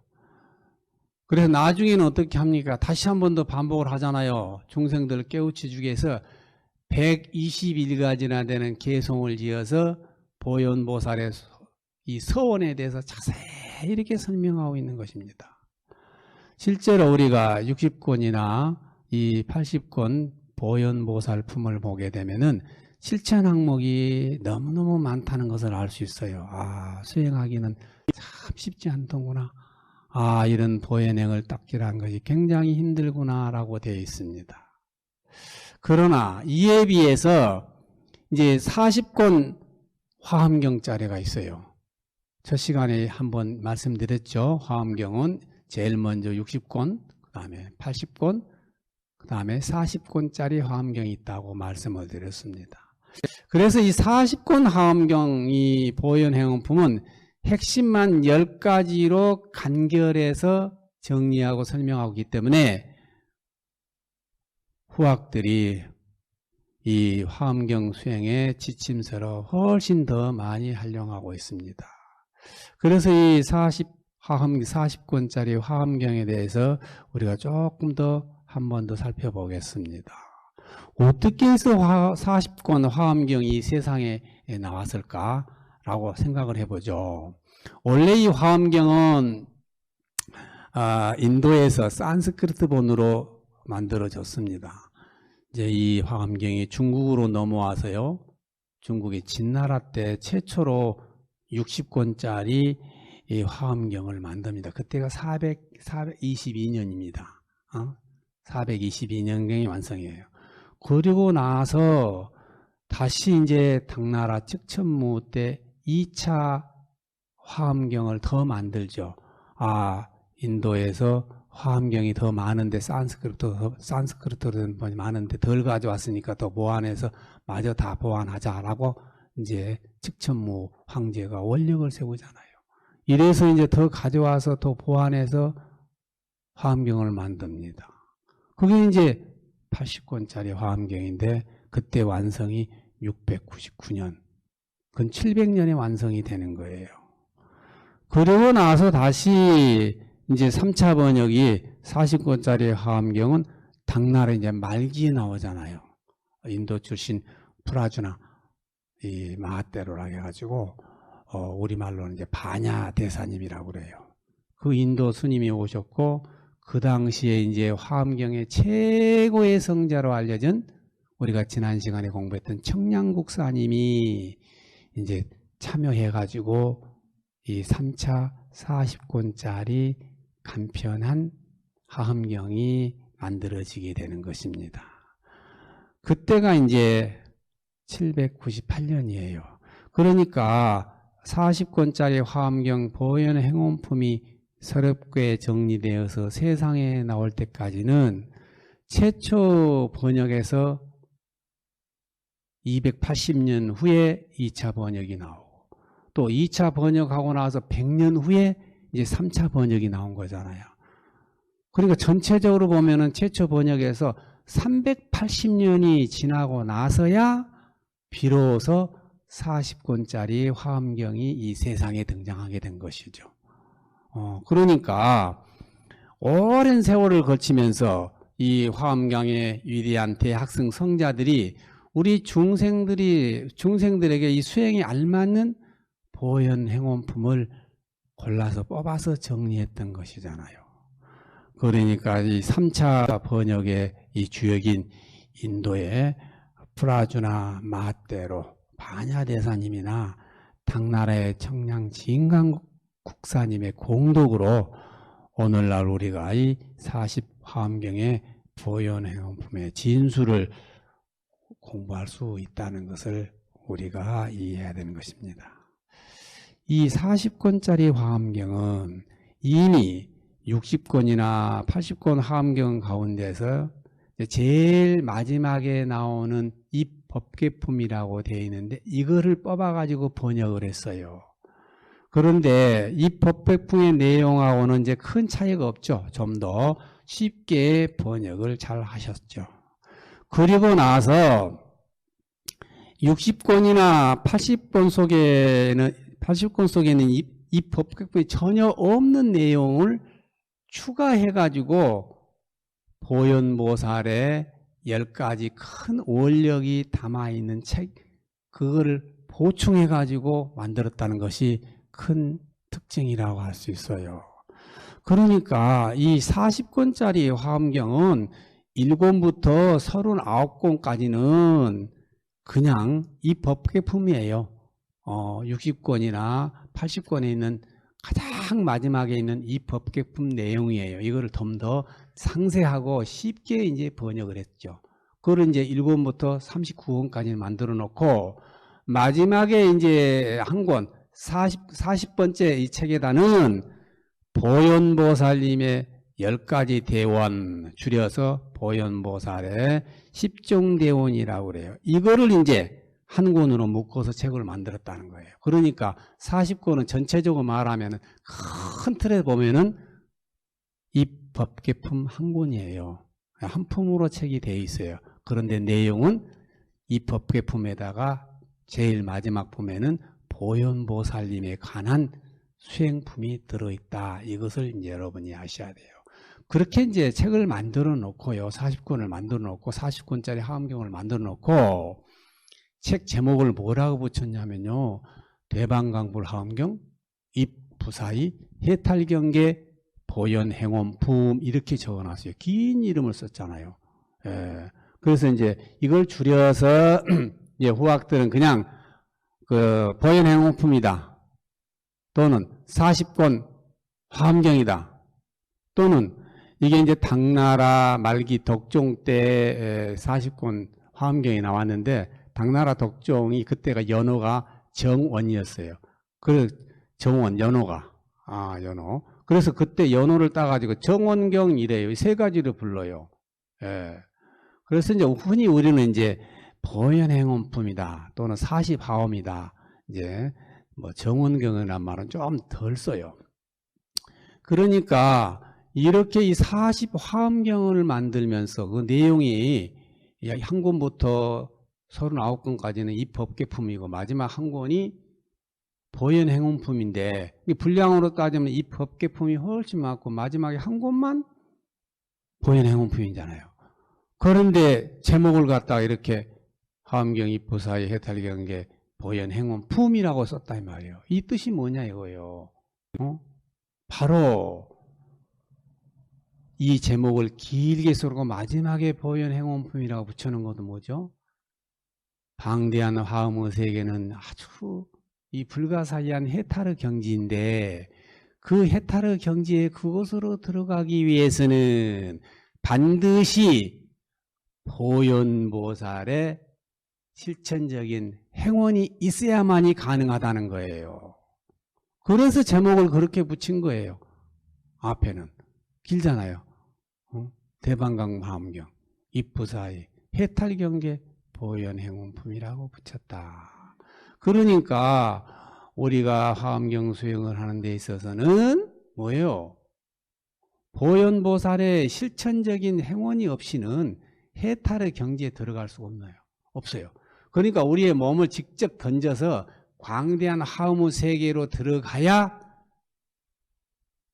그래서 나중에는 어떻게 합니까? 다시 한 번 더 반복을 하잖아요. 중생들을 깨우쳐 주기 위해서 121가지나 되는 개송을 지어서 보현보살의 이 서원에 대해서 자세히 이렇게 설명하고 있는 것입니다. 실제로 우리가 60권이나 이 80권 보현보살품을 보게 되면은 실천 항목이 너무너무 많다는 것을 알 수 있어요. 수행하기는 참 쉽지 않더구나. 이런 보현행을 닦기란 것이 굉장히 힘들구나라고 되어 있습니다. 그러나 이에 비해서 이제 40권 화엄경짜리가 있어요. 첫 시간에 한번 말씀드렸죠. 화엄경은 제일 먼저 60권, 그 다음에 80권, 그 다음에 40권짜리 화엄경이 있다고 말씀을 드렸습니다. 그래서 이 40권 화엄경 이 보현행원품은 핵심만 10가지로 간결해서 정리하고 설명하고 있기 때문에 후학들이 이 화엄경 수행의 지침서로 훨씬 더 많이 활용하고 있습니다. 그래서 이 40권짜리 화엄경에 대해서 우리가 조금 더 한 번 더 살펴보겠습니다. 어떻게 해서 40권 화엄경이 세상에 나왔을까라고 생각을 해보죠. 원래 이 화엄경은 인도에서 산스크리트 본으로 만들어졌습니다. 이제 이 화엄경이 중국으로 넘어와서요. 중국의 진나라 때 최초로 60권짜리 이 화엄경을 만듭니다. 그때가 422년입니다. 422년경이 완성이에요. 그리고 나서 다시 이제 당나라 측천무 때 2차 화엄경을 더 만들죠. 인도에서 화엄경이 더 많은데 산스크리트로 많은데 덜 가져왔으니까 더 보완해서 마저 다 보완하자라고 이제 측천무 황제가 원력을 세우잖아요. 이래서 이제 더 가져와서 더 보완해서 화엄경을 만듭니다. 그게 이제 80권짜리 화엄경인데 그때 완성이 699년. 그건 700년에 완성이 되는 거예요. 그러고 나서 다시 이제 3차 번역이 40권짜리 화엄경은 당나라 이제 말기에 나오잖아요. 인도 출신 프라주나 이 마하테로라 해가지고 우리말로는 이제 바냐 대사님이라고 그래요. 그 인도 스님이 오셨고 그 당시에 이제 화엄경의 최고의 성자로 알려진 우리가 지난 시간에 공부했던 청량국사님이 이제 참여해가지고 이 3차 40권짜리 간편한 화엄경이 만들어지게 되는 것입니다. 그때가 이제 798년이에요. 그러니까 40권짜리 화엄경 보현 행원품이 서럽게 정리되어서 세상에 나올 때까지는 최초 번역에서 280년 후에 2차 번역이 나오고 또 2차 번역하고 나서 100년 후에 이제 3차 번역이 나온 거잖아요. 그러니까 전체적으로 보면은 최초 번역에서 380년이 지나고 나서야 비로소 40권짜리 화엄경이 이 세상에 등장하게 된 것이죠. 그러니까 오랜 세월을 거치면서 이 화엄경의 위대한 대학승 성자들이 우리 중생들에게 이 수행에 알맞는 보현 행원품을 골라서 뽑아서 정리했던 것이잖아요. 그러니까 이 3차 번역의 이 주역인 인도의 프라주나 마하테로 바냐대사님이나 당나라의 청량 진강국사님의 공덕으로 오늘날 우리가 이 40화엄경의 보현 행원품의 진수를 공부할 수 있다는 것을 우리가 이해해야 되는 것입니다. 이 40권짜리 화엄경은 이미 60권이나 80권 화엄경 가운데서 제일 마지막에 나오는 입법계품이라고 되어 있는데 이거를 뽑아가지고 번역을 했어요. 그런데 입법계품의 내용하고는 이제 큰 차이가 없죠. 좀 더 쉽게 번역을 잘 하셨죠. 그리고 나서 60권이나 80권 속에는 이 법계품이 전혀 없는 내용을 추가해가지고 보현보살의 10가지 큰 원력이 담아있는 책, 그거를 보충해가지고 만들었다는 것이 큰 특징이라고 할 수 있어요. 그러니까 이 40권짜리 화엄경은 1권부터 39권까지는 그냥 이 법계품이에요. 60권이나 80권에 있는 가장 마지막에 있는 이 법계품 내용이에요. 이거를 좀 더 상세하고 쉽게 이제 번역을 했죠. 그걸 이제 1권부터 39권까지 만들어 놓고 마지막에 이제 한 권 40번째 이 책에다는 보현보살님의 10가지 대원, 줄여서 보현보살의 10종대원이라고 그래요. 이거를 이제 한 권으로 묶어서 책을 만들었다는 거예요. 그러니까 40권은 전체적으로 말하면 큰 틀에 보면은 이 법계품 한 권이에요. 한 품으로 책이 되어 있어요. 그런데 내용은 이 법계품에다가 제일 마지막 품에는 보현보살님에 관한 수행품이 들어있다. 이것을 이제 여러분이 아셔야 돼요. 그렇게 이제 책을 만들어 놓고요. 40권을 만들어 놓고 40권짜리 화엄경을 만들어 놓고 책 제목을 뭐라고 붙였냐면요. 대방강불 화엄경, 입부사의, 해탈경계, 보현행원품 이렇게 적어놨어요. 긴 이름을 썼잖아요. 예. 그래서 이제 이걸 줄여서 이제 후학들은 그냥 그 보현행원품이다. 또는 40권 화엄경이다. 또는 이게 이제 당나라 말기 덕종 때 40권 화엄경이 나왔는데 당나라 덕종이 그때가 연호가 정원이었어요. 그 정원 연호가 연호. 그래서 그때 연호를 따가지고 정원경이래요. 세 가지로 불러요. 예. 그래서 이제 흔히 우리는 이제 보현행원품이다 또는 40화엄이다. 이제 뭐 정원경이라는 말은 좀 덜 써요. 그러니까 이렇게 이 40 화엄경을 만들면서 그 내용이 한 권부터 39권까지는 이 법계품이고 마지막 한 권이 보현행원품인데 분량으로 따지면 이 법계품이 훨씬 많고 마지막에 한 권만 보현행원품이잖아요. 그런데 제목을 갖다가 이렇게 화엄경 입부사의 해탈경계 보현행원품이라고 썼다 이 말이에요. 이 뜻이 뭐냐 이거예요. 바로 이 제목을 길게 쓰고 마지막에 보현행원품이라고 붙여놓은 것도 뭐죠? 방대한 화음의 세계는 아주 이 불가사의한 해탈의 경지인데 그 해탈의 경지에 그곳으로 들어가기 위해서는 반드시 보현보살의 실천적인 행원이 있어야만이 가능하다는 거예요. 그래서 제목을 그렇게 붙인 거예요. 앞에는 길잖아요. 대방강 화엄경 입부사의 해탈경계 보현행원품이라고 붙였다. 그러니까 우리가 화엄경 수행을 하는 데 있어서는 뭐예요? 보현보살의 실천적인 행원이 없이는 해탈의 경지에 들어갈 수가 없어요. 그러니까 우리의 몸을 직접 던져서 광대한 화엄의 세계로 들어가야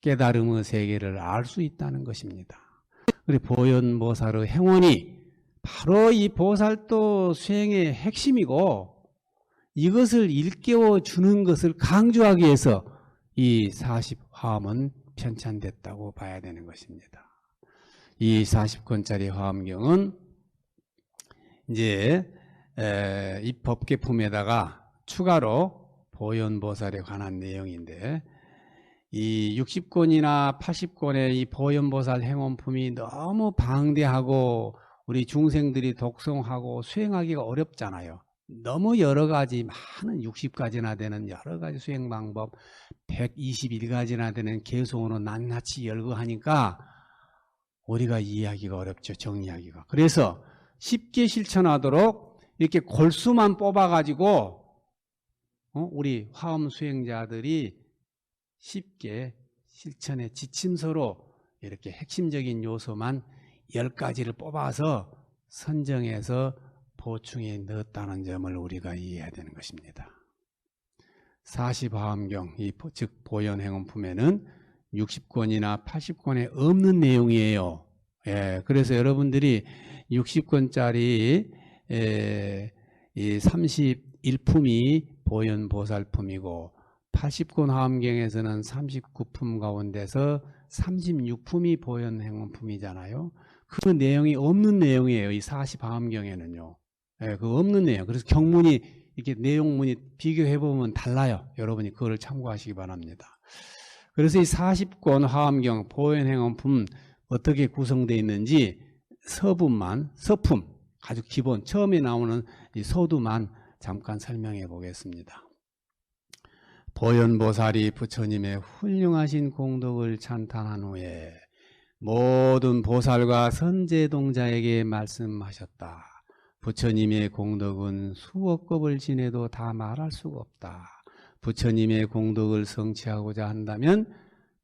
깨달음의 세계를 알 수 있다는 것입니다. 그리고 보현보살의 행원이 바로 이 보살도 수행의 핵심이고 이것을 일깨워 주는 것을 강조하기 위해서 이 40화엄은 편찬됐다고 봐야 되는 것입니다. 이 40권짜리 화엄경은 이제 이 법계품에다가 추가로 보현보살에 관한 내용인데 이 60권이나 80권의 이 보현보살 행원품이 너무 방대하고 우리 중생들이 독송하고 수행하기가 어렵잖아요. 너무 여러 가지 많은 60가지나 되는 여러 가지 수행 방법 121가지나 되는 개송으로 낱낱이 열거하니까 우리가 이해하기가 어렵죠. 정리하기가. 그래서 쉽게 실천하도록 이렇게 골수만 뽑아가지고 우리 화엄 수행자들이 쉽게 실천의 지침서로 이렇게 핵심적인 요소만 10가지를 뽑아서 선정해서 보충해 넣었다는 점을 우리가 이해해야 되는 것입니다. 40화엄경, 즉 보현행원품에는 60권이나 80권에 없는 내용이에요. 그래서 여러분들이 60권짜리 이 31품이 보현보살품이고 80권 화엄경에서는 39품 가운데서 36품이 보현행원품이잖아요. 그 내용이 없는 내용이에요. 이 40화엄경에는요. 그 없는 내용. 그래서 경문이 이렇게 내용문이 비교해보면 달라요. 여러분이 그걸 참고하시기 바랍니다. 그래서 이 40권 화엄경 보현행원품 어떻게 구성되어 있는지 서품, 아주 기본, 처음에 나오는 이 소두만 잠깐 설명해 보겠습니다. 보현보살이 부처님의 훌륭하신 공덕을 찬탄한 후에 모든 보살과 선제동자에게 말씀하셨다. 부처님의 공덕은 수억 겁을 지내도 다 말할 수가 없다. 부처님의 공덕을 성취하고자 한다면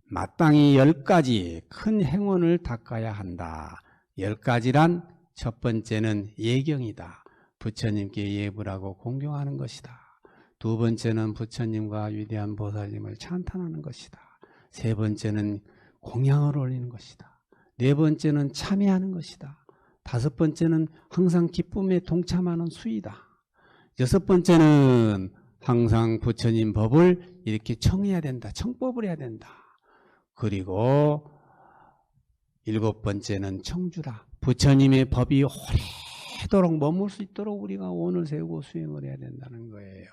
마땅히 10가지 큰 행원을 닦아야 한다. 10가지란 첫 번째는 예경이다. 부처님께 예불하고 공경하는 것이다. 두 번째는 부처님과 위대한 보살님을 찬탄하는 것이다. 세 번째는 공양을 올리는 것이다. 네 번째는 참회하는 것이다. 다섯 번째는 항상 기쁨에 동참하는 수이다. 여섯 번째는 항상 부처님 법을 이렇게 청해야 된다. 청법을 해야 된다. 그리고 일곱 번째는 청주라. 부처님의 법이 오래도록 머물 수 있도록 우리가 원을 세우고 수행을 해야 된다는 거예요.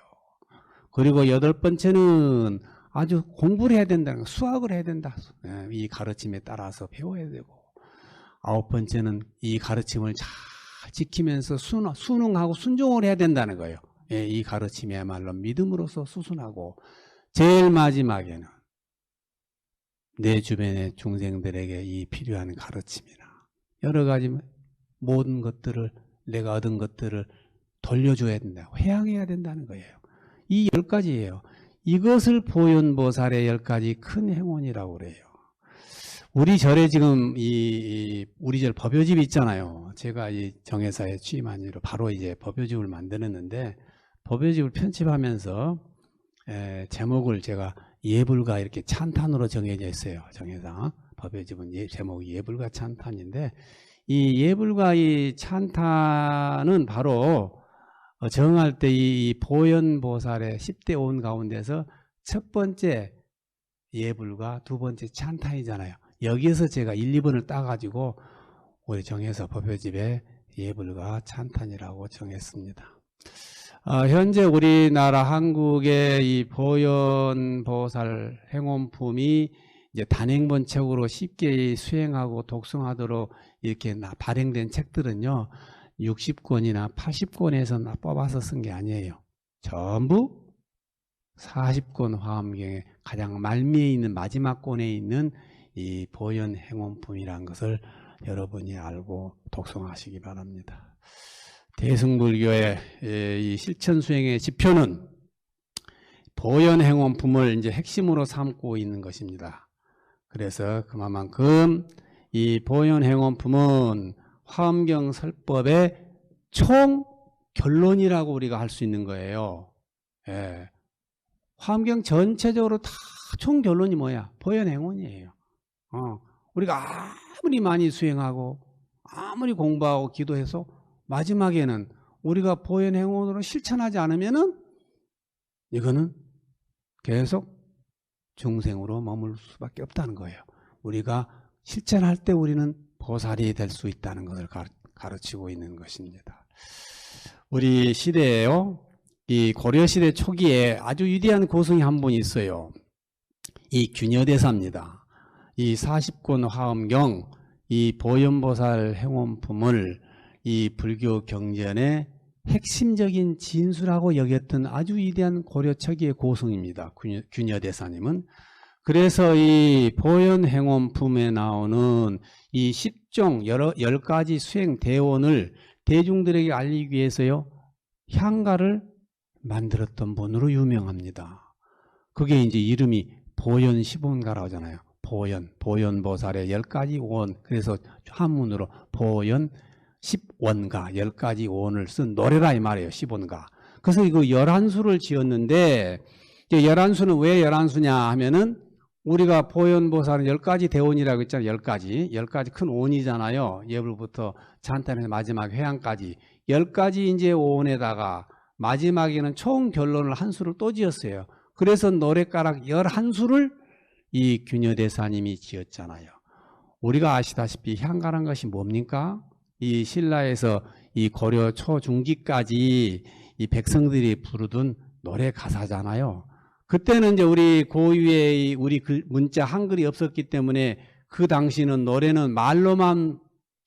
그리고 여덟 번째는 아주 공부를 해야 된다는 거, 수학을 해야 된다. 이 가르침에 따라서 배워야 되고, 아홉 번째는 이 가르침을 잘 지키면서 순응하고 순종을 해야 된다는 거예요. 이 가르침이야말로 믿음으로써 수순하고, 제일 마지막에는 내 주변의 중생들에게 이 필요한 가르침이나 여러 가지 모든 것들을 내가 얻은 것들을 돌려줘야 된다. 회양해야 된다는 거예요. 이 10가지예요. 이것을 보현보살의 10가지 큰 행원이라고 그래요. 우리 절에 지금 우리 절 법요집 있잖아요. 제가 이 정회사에 취임한 이후로 바로 이제 법요집을 만들었는데, 법요집을 편집하면서 제목을 제가 예불가 이렇게 찬탄으로 정해져 있어요. 정회사 법요집은 제목이 예불가 찬탄인데, 이 예불가 이 찬탄은 바로 정할 때 이 보현보살의 10대 온 가운데서 첫 번째 예불가, 두 번째 찬탄이잖아요. 여기에서 제가 1, 2번을 따가지고 우리 정해서 법요집에 예불가 찬탄이라고 정했습니다. 현재 우리나라 한국의 이 보현보살 행원품이 이제 단행본책으로 쉽게 수행하고 독송하도록 이렇게 발행된 책들은요, 60권이나 80권에서 뽑아서 쓴 게 아니에요. 전부 40권 화엄경의 가장 말미에 있는 마지막 권에 있는 이 보현 행원품이라는 것을 여러분이 알고 독송하시기 바랍니다. 대승불교의 이 실천 수행의 지표는 보현 행원품을 이제 핵심으로 삼고 있는 것입니다. 그래서 그만큼 이 보현 행원품은 화엄경 설법의 총 결론이라고 우리가 할 수 있는 거예요. 예. 화엄경 전체적으로 다 총 결론이 뭐야? 보현 행원이에요. 우리가 아무리 많이 수행하고 아무리 공부하고 기도해서 마지막에는 우리가 보현 행원으로 실천하지 않으면은 이거는 계속 중생으로 머물 수밖에 없다는 거예요. 우리가 실천할 때 우리는 보살이 될 수 있다는 것을 가르치고 있는 것입니다. 우리 시대에요, 이 고려시대 초기에 아주 위대한 고승이 한 분 있어요. 이 균여대사입니다. 이 40권 화엄경, 이 보현보살 행원품을 이 불교 경전의 핵심적인 진수라고 여겼던 아주 위대한 고려 초기의 고승입니다. 균여대사님은. 그래서 이 보현 행원품에 나오는 이 10종 10가지 수행 대원을 대중들에게 알리기 위해서요, 향가를 만들었던 분으로 유명합니다. 그게 이제 이름이 보현 10원가라고 하잖아요. 보현보살의 10가지 원. 그래서 한문으로 보현 10원가, 10가지 원을 쓴 노래라 이 말이에요. 10원가. 그래서 이거 11수를 지었는데, 11수는 왜 11수냐 하면은, 우리가 보현보살은 10가지 대원이라고 했잖아요. 10가지 큰 원이잖아요. 예불부터 찬탄에서 마지막 회향까지 10가지 이제 원에다가 마지막에는 총 결론을 한 수를 또 지었어요. 그래서 노랫가락 11수를 이 균여대사님이 지었잖아요. 우리가 아시다시피 향가란 것이 뭡니까? 이 신라에서 이 고려 초중기까지 이 백성들이 부르던 노래 가사잖아요. 그때는 이제 우리 고유의 우리 문자 한글이 없었기 때문에 그 당시는 노래는 말로만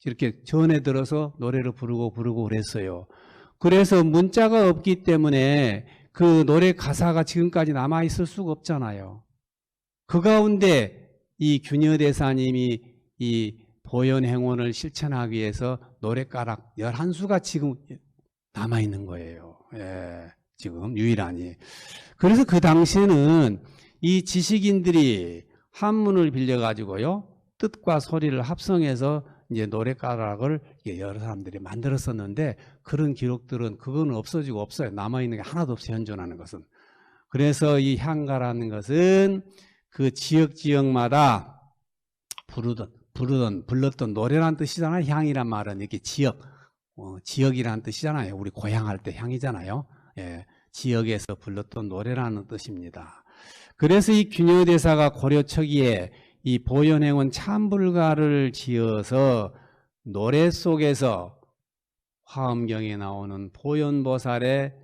이렇게 전해 들어서 노래를 부르고 그랬어요. 그래서 문자가 없기 때문에 그 노래 가사가 지금까지 남아 있을 수가 없잖아요. 그 가운데 이 균여대사님이 이 보현행원을 실천하기 위해서 노랫가락 11수가 지금 남아 있는 거예요. 예, 지금 유일하니. 그래서 그 당시에는 이 지식인들이 한문을 빌려가지고요, 뜻과 소리를 합성해서 이제 노랫가락을 여러 사람들이 만들었었는데, 그런 기록들은 그건 없어지고 없어요. 남아있는 게 하나도 없어요. 현존하는 것은. 그래서 이 향가라는 것은 그 지역마다 불렀던 노래란 뜻이잖아요. 향이란 말은 이렇게 지역이라는 뜻이잖아요. 우리 고향 할 때 향이잖아요. 예, 지역에서 불렀던 노래라는 뜻입니다. 그래서 이 균여대사가 고려 초기에 이 보현행원 참불가를 지어서 노래 속에서 화엄경에 나오는 보현보살의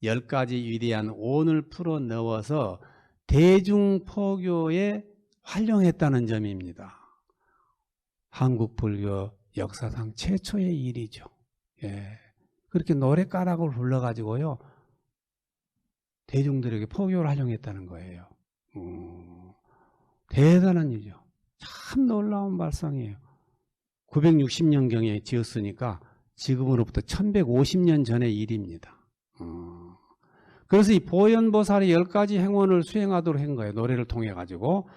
10가지 위대한 오를 풀어 넣어서 대중포교에 활용했다는 점입니다. 한국 불교 역사상 최초의 일이죠. 예. 그렇게 노랫가락을 불러가지고요, 대중들에게 포교를 활용했다는 거예요. 대단한 일이죠. 참 놀라운 발상이에요. 960년경에 지었으니까 지금으로부터 1150년 전의 일입니다. 그래서 이 보현보살이 10가지 행원을 수행하도록 한 거예요. 노래를 통해 가지고.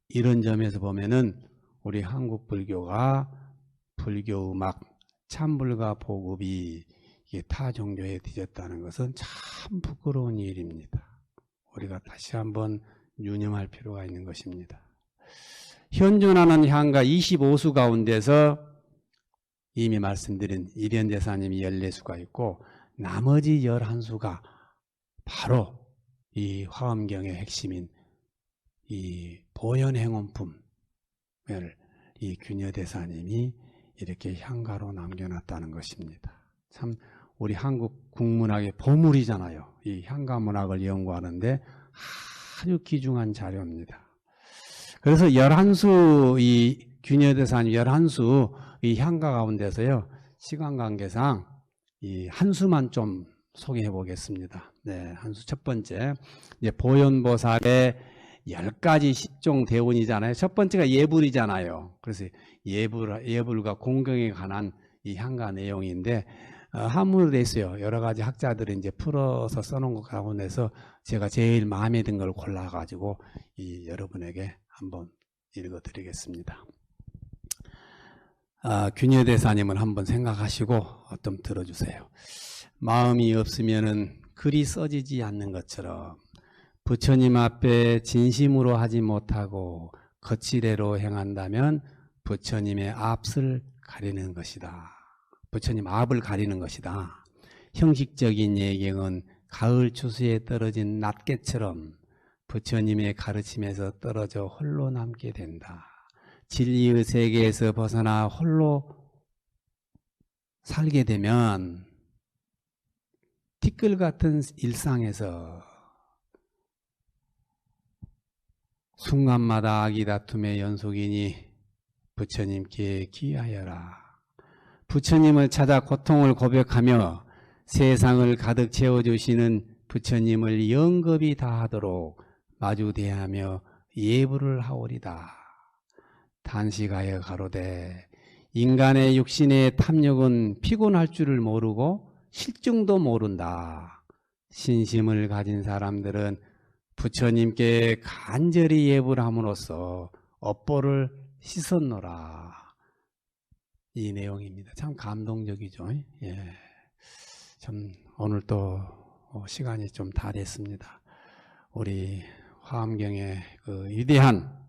이런 점에서 보면은 우리 한국 불교가 불교 음악 찬불가 보급이 이게 타 종교에 뒤졌다는 것은 참 부끄러운 일입니다. 우리가 다시 한번 유념할 필요가 있는 것입니다. 현존하는 향가 25수 가운데서 이미 말씀드린 일현대사님이 14수가 있고 나머지 11수가 바로 이 화엄경의 핵심인 이 보현행원품을 이 균여대사님이 이렇게 향가로 남겨놨다는 것입니다. 참 우리 한국 국문학의 보물이잖아요. 이 향가문학을 연구하는데 아주 귀중한 자료입니다. 그래서 11수 이 균여대사님 11수 이 향가 가운데서요. 시간 관계상 이 한 수만 좀 소개해 보겠습니다. 네, 한 수 첫 번째 이제 보현보살의 10가지 십종 대운이잖아요. 첫 번째가 예불이잖아요. 그래서 예불과 공경에 관한 이 향가 내용인데 한문으로 돼 있어요. 여러 가지 학자들이 이제 풀어서 써놓은 것 가운데서 제가 제일 마음에 든 걸 골라가지고 여러분에게 한번 읽어드리겠습니다. 균여대사님을 한번 생각하시고 좀 들어주세요. 마음이 없으면은 글이 써지지 않는 것처럼 부처님 앞에 진심으로 하지 못하고 거칠애로 행한다면 부처님의 앞을 가리는 것이다. 부처님 앞을 가리는 것이다. 형식적인 예경은 가을 추수에 떨어진 낱개처럼 부처님의 가르침에서 떨어져 홀로 남게 된다. 진리의 세계에서 벗어나 홀로 살게 되면 티끌 같은 일상에서 순간마다 아기다툼의 연속이니 부처님께 귀하여라. 부처님을 찾아 고통을 고백하며 세상을 가득 채워주시는 부처님을 영겁이 다하도록 마주 대하며 예불을 하오리다. 단식하여 가로되 인간의 육신의 탐욕은 피곤할 줄을 모르고 실증도 모른다. 신심을 가진 사람들은 부처님께 간절히 예불함으로써 업보를 씻었노라. 이 내용입니다. 참 감동적이죠. 예. 참 오늘 또 시간이 좀 다 됐습니다. 우리 화엄경의 그 위대한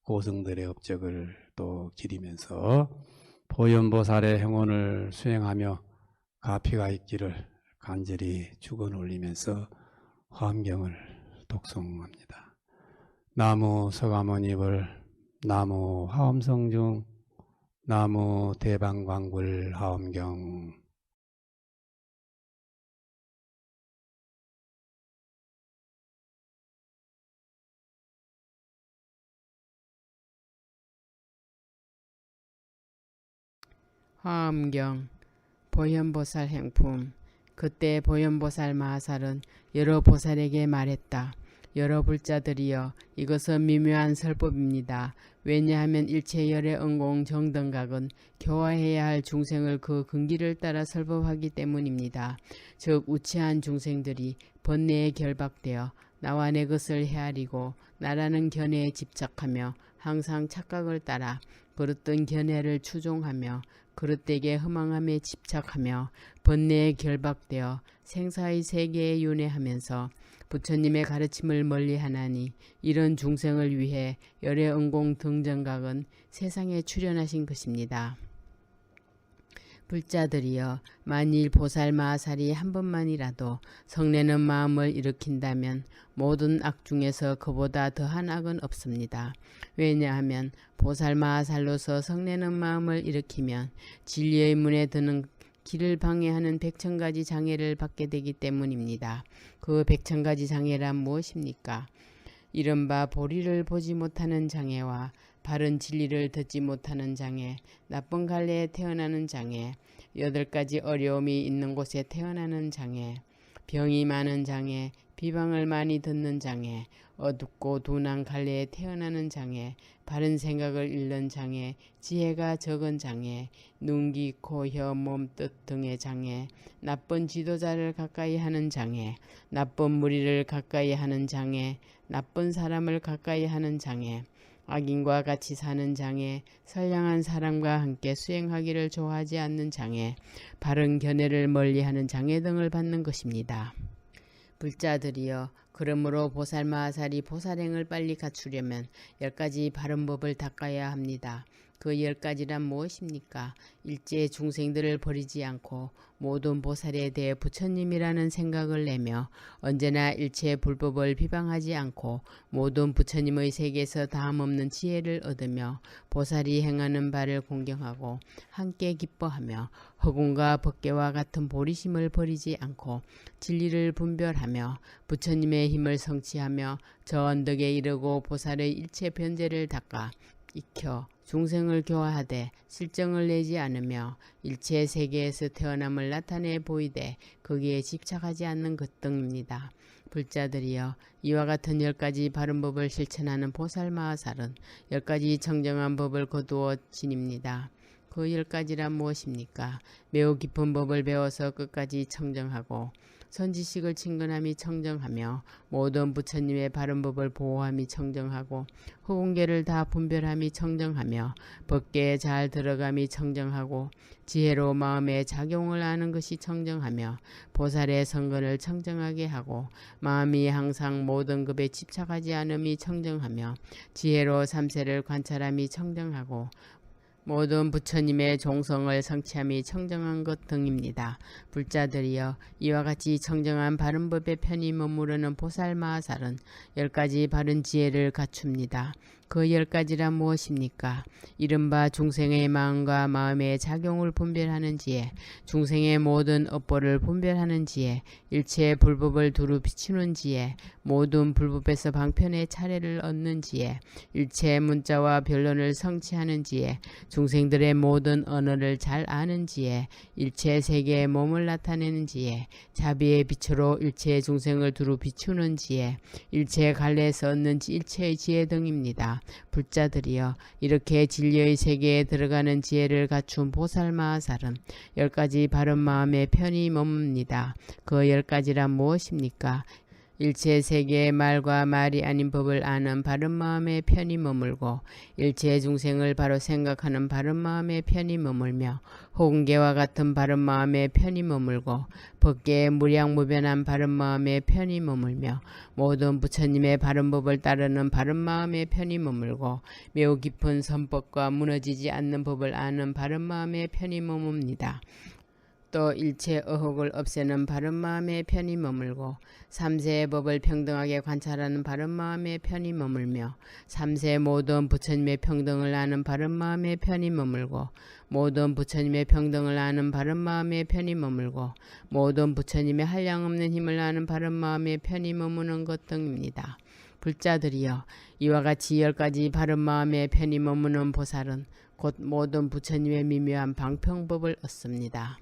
고승들의 업적을 또 기리면서 보현보살의 행원을 수행하며 가피가 있기를 간절히 축원 올리면서 화엄경을 독송합니다. 나무 서가모니불, 나무 화엄성중, 나무 대방광굴 화엄경. 화엄경 보현보살 행품. 그때 보현보살 마하살은 여러 보살에게 말했다. 여러 불자들이여, 이것은 미묘한 설법입니다. 왜냐하면 일체열의 응공 정등각은 교화해야 할 중생을 그 근기를 따라 설법하기 때문입니다. 즉 우치한 중생들이 번뇌에 결박되어 나와 내 것을 헤아리고 나라는 견해에 집착하며 항상 착각을 따라 그릇된 견해를 추종하며 그릇되게 허망함에 집착하며 번뇌에 결박되어 생사의 세계에 윤회하면서 부처님의 가르침을 멀리하나니 이런 중생을 위해 열의 응공 등정각은 세상에 출현하신 것입니다. 불자들이여, 만일 보살 마하살이 한 번만이라도 성내는 마음을 일으킨다면 모든 악 중에서 그보다 더한 악은 없습니다. 왜냐하면 보살 마하살로서 성내는 마음을 일으키면 진리의 문에 드는 길을 방해하는 100,000가지 장애를 받게 되기 때문입니다. 그 100,000가지 장애란 무엇입니까? 이른바 보리를 보지 못하는 장애와 바른 진리를 듣지 못하는 장애, 나쁜 갈래에 태어나는 장애, 8가지 어려움이 있는 곳에 태어나는 장애, 병이 많은 장애, 비방을 많이 듣는 장애, 어둡고 둔한 갈래에 태어나는 장애, 바른 생각을 잃는 장애, 지혜가 적은 장애, 눈, 귀, 코, 혀, 몸, 뜻 등의 장애, 나쁜 지도자를 가까이 하는 장애, 나쁜 무리를 가까이 하는 장애, 나쁜 사람을 가까이 하는 장애, 악인과 같이 사는 장애, 선량한 사람과 함께 수행하기를 좋아하지 않는 장애, 바른 견해를 멀리하는 장애 등을 받는 것입니다. 불자들이여, 그러므로 보살마하살이 보살행을 빨리 갖추려면 10가지 바른 법을 닦아야 합니다. 그 10가지란 무엇입니까? 일제 중생들을 버리지 않고 모든 보살에 대해 부처님이라는 생각을 내며 언제나 일체 불법을 비방하지 않고 모든 부처님의 세계에서 다함없는 지혜를 얻으며 보살이 행하는 바를 공경하고 함께 기뻐하며 허공과 법계와 같은 보리심을 버리지 않고 진리를 분별하며 부처님의 힘을 성취하며 저 언덕에 이르고 보살의 일체 변제를 닦아 익혀 중생을 교화하되 실정을 내지 않으며 일체 세계에서 태어남을 나타내 보이되 거기에 집착하지 않는 것 등입니다. 불자들이여, 이와 같은 10가지 바른 법을 실천하는 보살마하살은 10가지 청정한 법을 거두어 지닙니다. 그 10가지란 무엇입니까? 매우 깊은 법을 배워서 끝까지 청정하고 선지식을 친근함이 청정하며 모든 부처님의 바른 법을 보호함이 청정하고 허공계를 다 분별함이 청정하며 법계에 잘 들어감이 청정하고 지혜로 마음의 작용을 아는 것이 청정하며 보살의 성근을 청정하게 하고 마음이 항상 모든 급에 집착하지 않음이 청정하며 지혜로 삼세를 관찰함이 청정하고 모든 부처님의 종성을 성취함이 청정한 것 등입니다. 불자들이여, 이와 같이 청정한 바른 법에 편히 머무르는 보살마하살은 10가지 바른 지혜를 갖춥니다. 그 10가지란 무엇입니까? 이른바 중생의 마음과 마음의 작용을 분별하는 지혜, 중생의 모든 업보를 분별하는 지혜, 일체의 불법을 두루 비추는 지혜, 모든 불법에서 방편의 차례를 얻는 지혜, 일체의 문자와 변론을 성취하는 지혜, 중생들의 모든 언어를 잘 아는 지혜, 일체 세계의 몸을 나타내는 지혜, 자비의 빛으로 일체의 중생을 두루 비추는 지혜, 일체의 갈래에서 얻는 일체의 지혜 등입니다. 불자들이여, 이렇게 진리의 세계에 들어가는 지혜를 갖춘 보살마하살은 10가지 바른 마음에 편히 머뭅니다. 그 10가지란 무엇입니까? 일체 세계의 말과 말이 아닌 법을 아는 바른 마음에 편히 머물고 일체 중생을 바로 생각하는 바른 마음에 편히 머물며 호응계와 같은 바른 마음에 편히 머물고 법계의 무량무변한 바른 마음에 편히 머물며 모든 부처님의 바른 법을 따르는 바른 마음에 편히 머물고 매우 깊은 선법과 무너지지 않는 법을 아는 바른 마음에 편히 머뭅니다. 또 일체 의혹을 없애는 바른 마음에 편히 머물고 삼세의 법을 평등하게 관찰하는 바른 마음에 편히 머물며 삼세 모든 부처님의 평등을 아는 바른 마음에 편히 머물고 모든 부처님의 평등을 아는 바른 마음에 편히 머물고 모든 부처님의 한량없는 힘을 아는 바른 마음에 편히 머무는 것 등입니다. 불자들이여, 이와 같이 10가지 바른 마음에 편히 머무는 보살은 곧 모든 부처님의 미묘한 방평법을 얻습니다.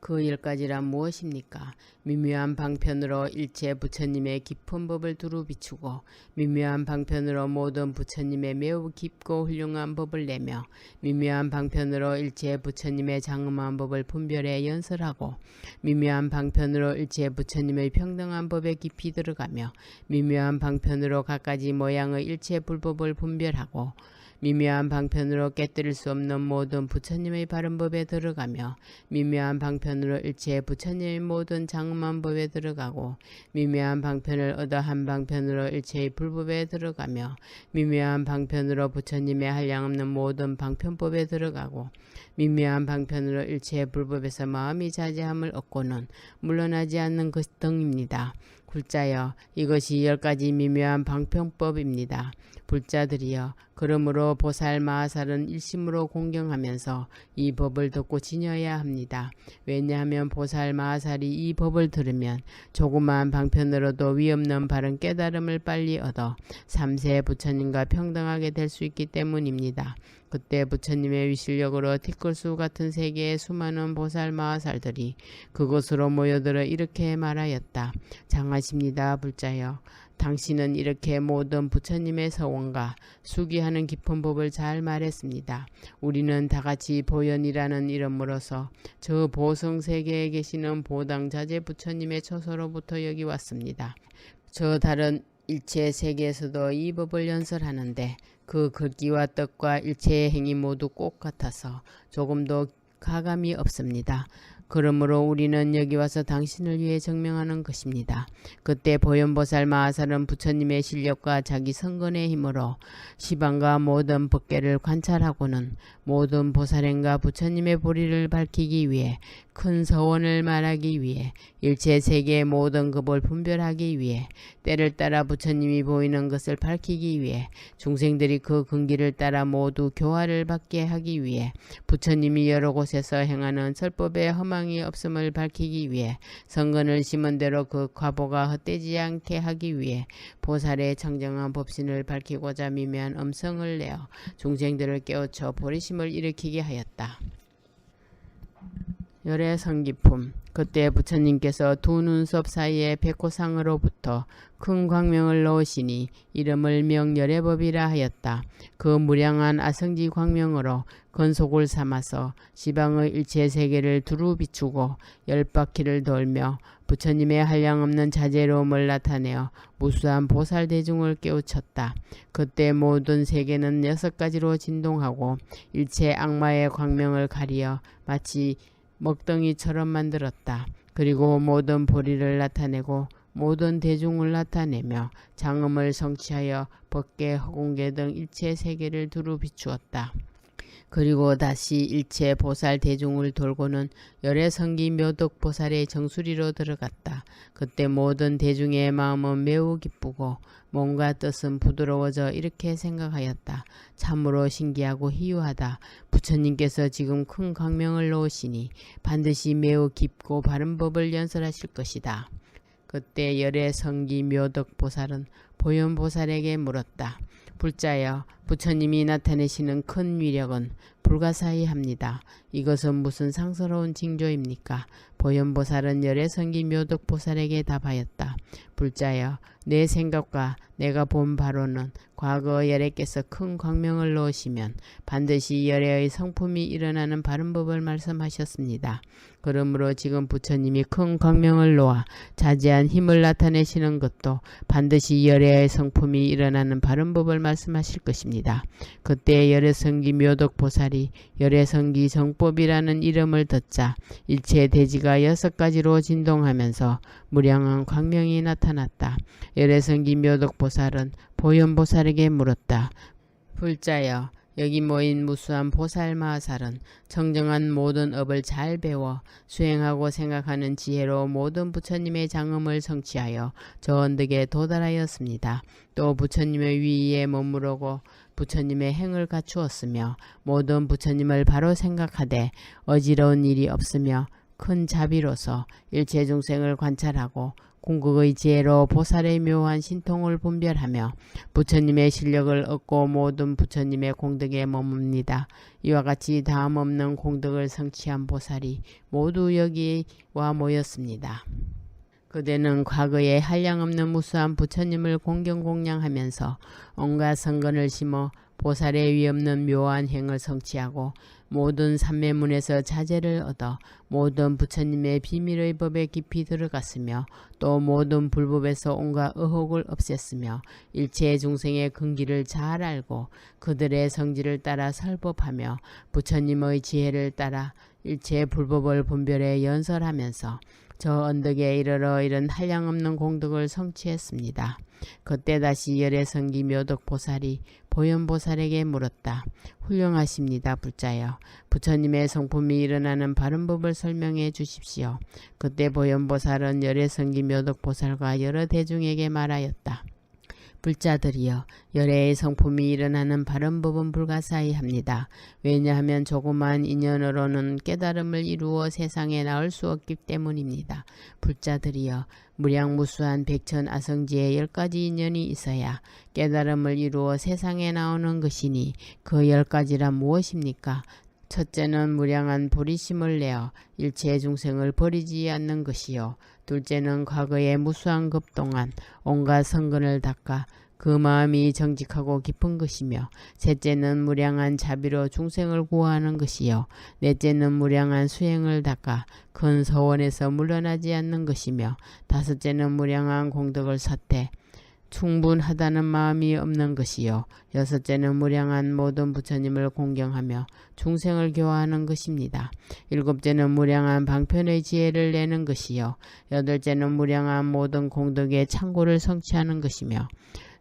그 10가지란 무엇입니까? 미묘한 방편으로 일체 부처님의 깊은 법을 두루 비추고 미묘한 방편으로 모든 부처님의 매우 깊고 훌륭한 법을 내며 미묘한 방편으로 일체 부처님의 장엄한 법을 분별해 연설하고 미묘한 방편으로 일체 부처님의 평등한 법에 깊이 들어가며 미묘한 방편으로 갖가지 모양의 일체 불법을 분별하고 미묘한 방편으로 깨뜨릴 수 없는 모든 부처님의 바른 법에 들어가며 미묘한 방편으로 일체 부처님의 모든 장엄한 법에 들어가고 미묘한 방편을 얻어 한 방편으로 일체의 불법에 들어가며 미묘한 방편으로 부처님의 한량없는 모든 방편법에 들어가고 미묘한 방편으로 일체의 불법에서 마음이 자제함을 얻고는 물러나지 않는 것 등입니다. 불자여, 이것이 10가지 미묘한 방편법입니다. 불자들이여, 그러므로 보살마하살은 일심으로 공경하면서 이 법을 듣고 지녀야 합니다. 왜냐하면 보살마하살이 이 법을 들으면 조그마한 방편으로도 위없는 바른 깨달음을 빨리 얻어 삼세 부처님과 평등하게 될 수 있기 때문입니다. 그때 부처님의 위실력으로 티끌수 같은 세계의 수많은 보살마하살들이 그곳으로 모여들어 이렇게 말하였다. 장하십니다, 불자여. 당신은 이렇게 모든 부처님의 서원과 수기하는 깊은 법을 잘 말했습니다. 우리는 다같이 보현이라는 이름으로서 저 보성세계에 계시는 보당자재 부처님의 처소로부터 여기 왔습니다. 저 다른 일체 세계에서도 이 법을 연설하는데 그 글귀와 뜻과 일체의 행위 모두 꼭 같아서 조금도 가감이 없습니다. 그러므로 우리는 여기 와서 당신을 위해 증명하는 것입니다. 그때 보현보살 마하살은 부처님의 실력과 자기 선근의 힘으로 시방과 모든 법계를 관찰하고는 모든 보살행과 부처님의 보리를 밝히기 위해 큰 서원을 말하기 위해 일체 세계의 모든 급을 분별하기 위해 때를 따라 부처님이 보이는 것을 밝히기 위해 중생들이 그 근기를 따라 모두 교화를 받게 하기 위해 부처님이 여러 곳에서 행하는 설법에 허망이 없음을 밝히기 위해 선근을 심은 대로 그 과보가 헛되지 않게 하기 위해 보살의 청정한 법신을 밝히고자 미묘한 음성을 내어 중생들을 깨우쳐 보리심을 일으키게 하였다. 열의 성기품. 그때 부처님께서 두 눈썹 사이에 백호상으로부터 큰 광명을 넣으시니 이름을 명열애법이라 하였다. 그 무량한 아성지 광명으로 근속을 삼아서 시방의 일체 세계를 두루 비추고 10바퀴를 돌며 부처님의 한량없는 자제로움을 나타내어 무수한 보살 대중을 깨우쳤다. 그때 모든 세계는 6가지로 진동하고 일체 악마의 광명을 가리어 마치 먹덩이처럼 만들었다. 그리고 모든 보리를 나타내고 모든 대중을 나타내며 장엄을 성취하여 법계, 허공계 등 일체 세계를 두루 비추었다. 그리고 다시 일체 보살 대중을 돌고는 열의 성기 묘덕 보살의 정수리로 들어갔다. 그때 모든 대중의 마음은 매우 기쁘고 몸과 뜻은 부드러워져 이렇게 생각하였다. 참으로 신기하고 희유하다. 부처님께서 지금 큰 광명을 놓으시니 반드시 매우 깊고 바른 법을 연설하실 것이다. 그때 열의 성기 묘덕 보살은 보현보살에게 물었다. 불자여, 부처님이 나타내시는 큰 위력은 불가사의합니다. 이것은 무슨 상스러운 징조입니까? 보현보살은 열의 성기 묘덕 보살에게 답하였다. 불자여, 내 생각과 내가 본 바로는 과거 열애께서 큰 광명을 놓으시면 반드시 열애의 성품이 일어나는 바른 법을 말씀하셨습니다. 그러므로 지금 부처님이 큰 광명을 놓아 자제한 힘을 나타내시는 것도 반드시 열애의 성품이 일어나는 바른 법을 말씀하실 것입니다. 그때 열애성기 묘덕 보살이 열애성기 정법이라는 이름을 듣자 일체 대지가 6가지로 진동하면서 무량한 광명이 나타났다. 열애성기 묘덕 보살은 보현보살에게 물었다. 불자여, 여기 모인 무수한 보살 마하살은 청정한 모든 업을 잘 배워 수행하고 생각하는 지혜로 모든 부처님의 장엄을 성취하여 저 언덕에 도달하였습니다. 또 부처님의 위에 머무르고 부처님의 행을 갖추었으며 모든 부처님을 바로 생각하되 어지러운 일이 없으며 큰 자비로서 일체 중생을 관찰하고 궁극의 지혜로 보살의 묘한 신통을 분별하며 부처님의 실력을 얻고 모든 부처님의 공덕에 머뭅니다. 이와 같이 다음 없는 공덕을 성취한 보살이 모두 여기와 모였습니다. 그대는 과거에 한량없는 무수한 부처님을 공경공양하면서 온갖 성근을 심어 보살의 위없는 묘한 행을 성취하고 모든 삼매문에서 자제를 얻어 모든 부처님의 비밀의 법에 깊이 들어갔으며 또 모든 불법에서 온갖 의혹을 없앴으며 일체 중생의 근기를 잘 알고 그들의 성질을 따라 설법하며 부처님의 지혜를 따라 일체 불법을 분별해 연설하면서 저 언덕에 이르러 이런 한량없는 공덕을 성취했습니다. 그때 다시 열의 성기 묘덕 보살이 보현보살에게 물었다. 훌륭하십니다, 불자여. 부처님의 성품이 일어나는 바른 법을 설명해 주십시오. 그때 보현보살은 열의 성기 묘덕 보살과 여러 대중에게 말하였다. 불자들이여, 열애의 성품이 일어나는 바른 법은 불가사의합니다. 왜냐하면 조그마한 인연으로는 깨달음을 이루어 세상에 나올 수 없기 때문입니다. 불자들이여, 무량무수한 백천 아성지에 10가지 인연이 있어야 깨달음을 이루어 세상에 나오는 것이니 그 10가지란 무엇입니까? 첫째는 무량한 보리심을 내어 일체 중생을 버리지 않는 것이요. 둘째는 과거의 무수한 급 동안 온갖 성근을 닦아 그 마음이 정직하고 깊은 것이며, 셋째는 무량한 자비로 중생을 구하는 것이요. 넷째는 무량한 수행을 닦아 큰 서원에서 물러나지 않는 것이며, 다섯째는 무량한 공덕을 삿대 충분하다는 마음이 없는 것이요. 여섯째는 무량한 모든 부처님을 공경하며 중생을 교화하는 것입니다. 일곱째는 무량한 방편의 지혜를 내는 것이요. 여덟째는 무량한 모든 공덕의 창고를 성취하는 것이며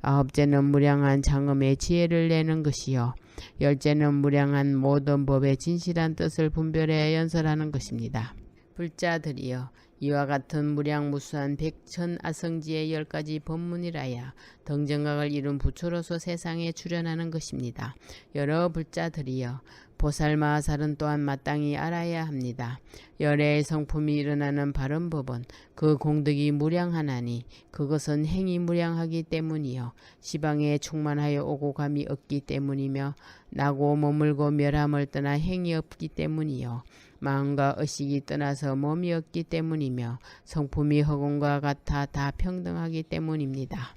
아홉째는 무량한 장엄의 지혜를 내는 것이요. 열째는 무량한 모든 법의 진실한 뜻을 분별해 연설하는 것입니다. 불자들이여 이와 같은 무량무수한 백천아성지의 10가지 법문이라야 등정각을 이룬 부처로서 세상에 출현하는 것입니다. 여러 불자들이여 보살마하살은 또한 마땅히 알아야 합니다. 열애의 성품이 일어나는 바른 법은 그 공덕이 무량하나니 그것은 행이 무량하기 때문이요. 시방에 충만하여 오고 감이 없기 때문이며 나고 머물고 멸함을 떠나 행이 없기 때문이요. 마음과 의식이 떠나서 몸이 없기 때문이며 성품이 허공과 같아 다 평등하기 때문입니다.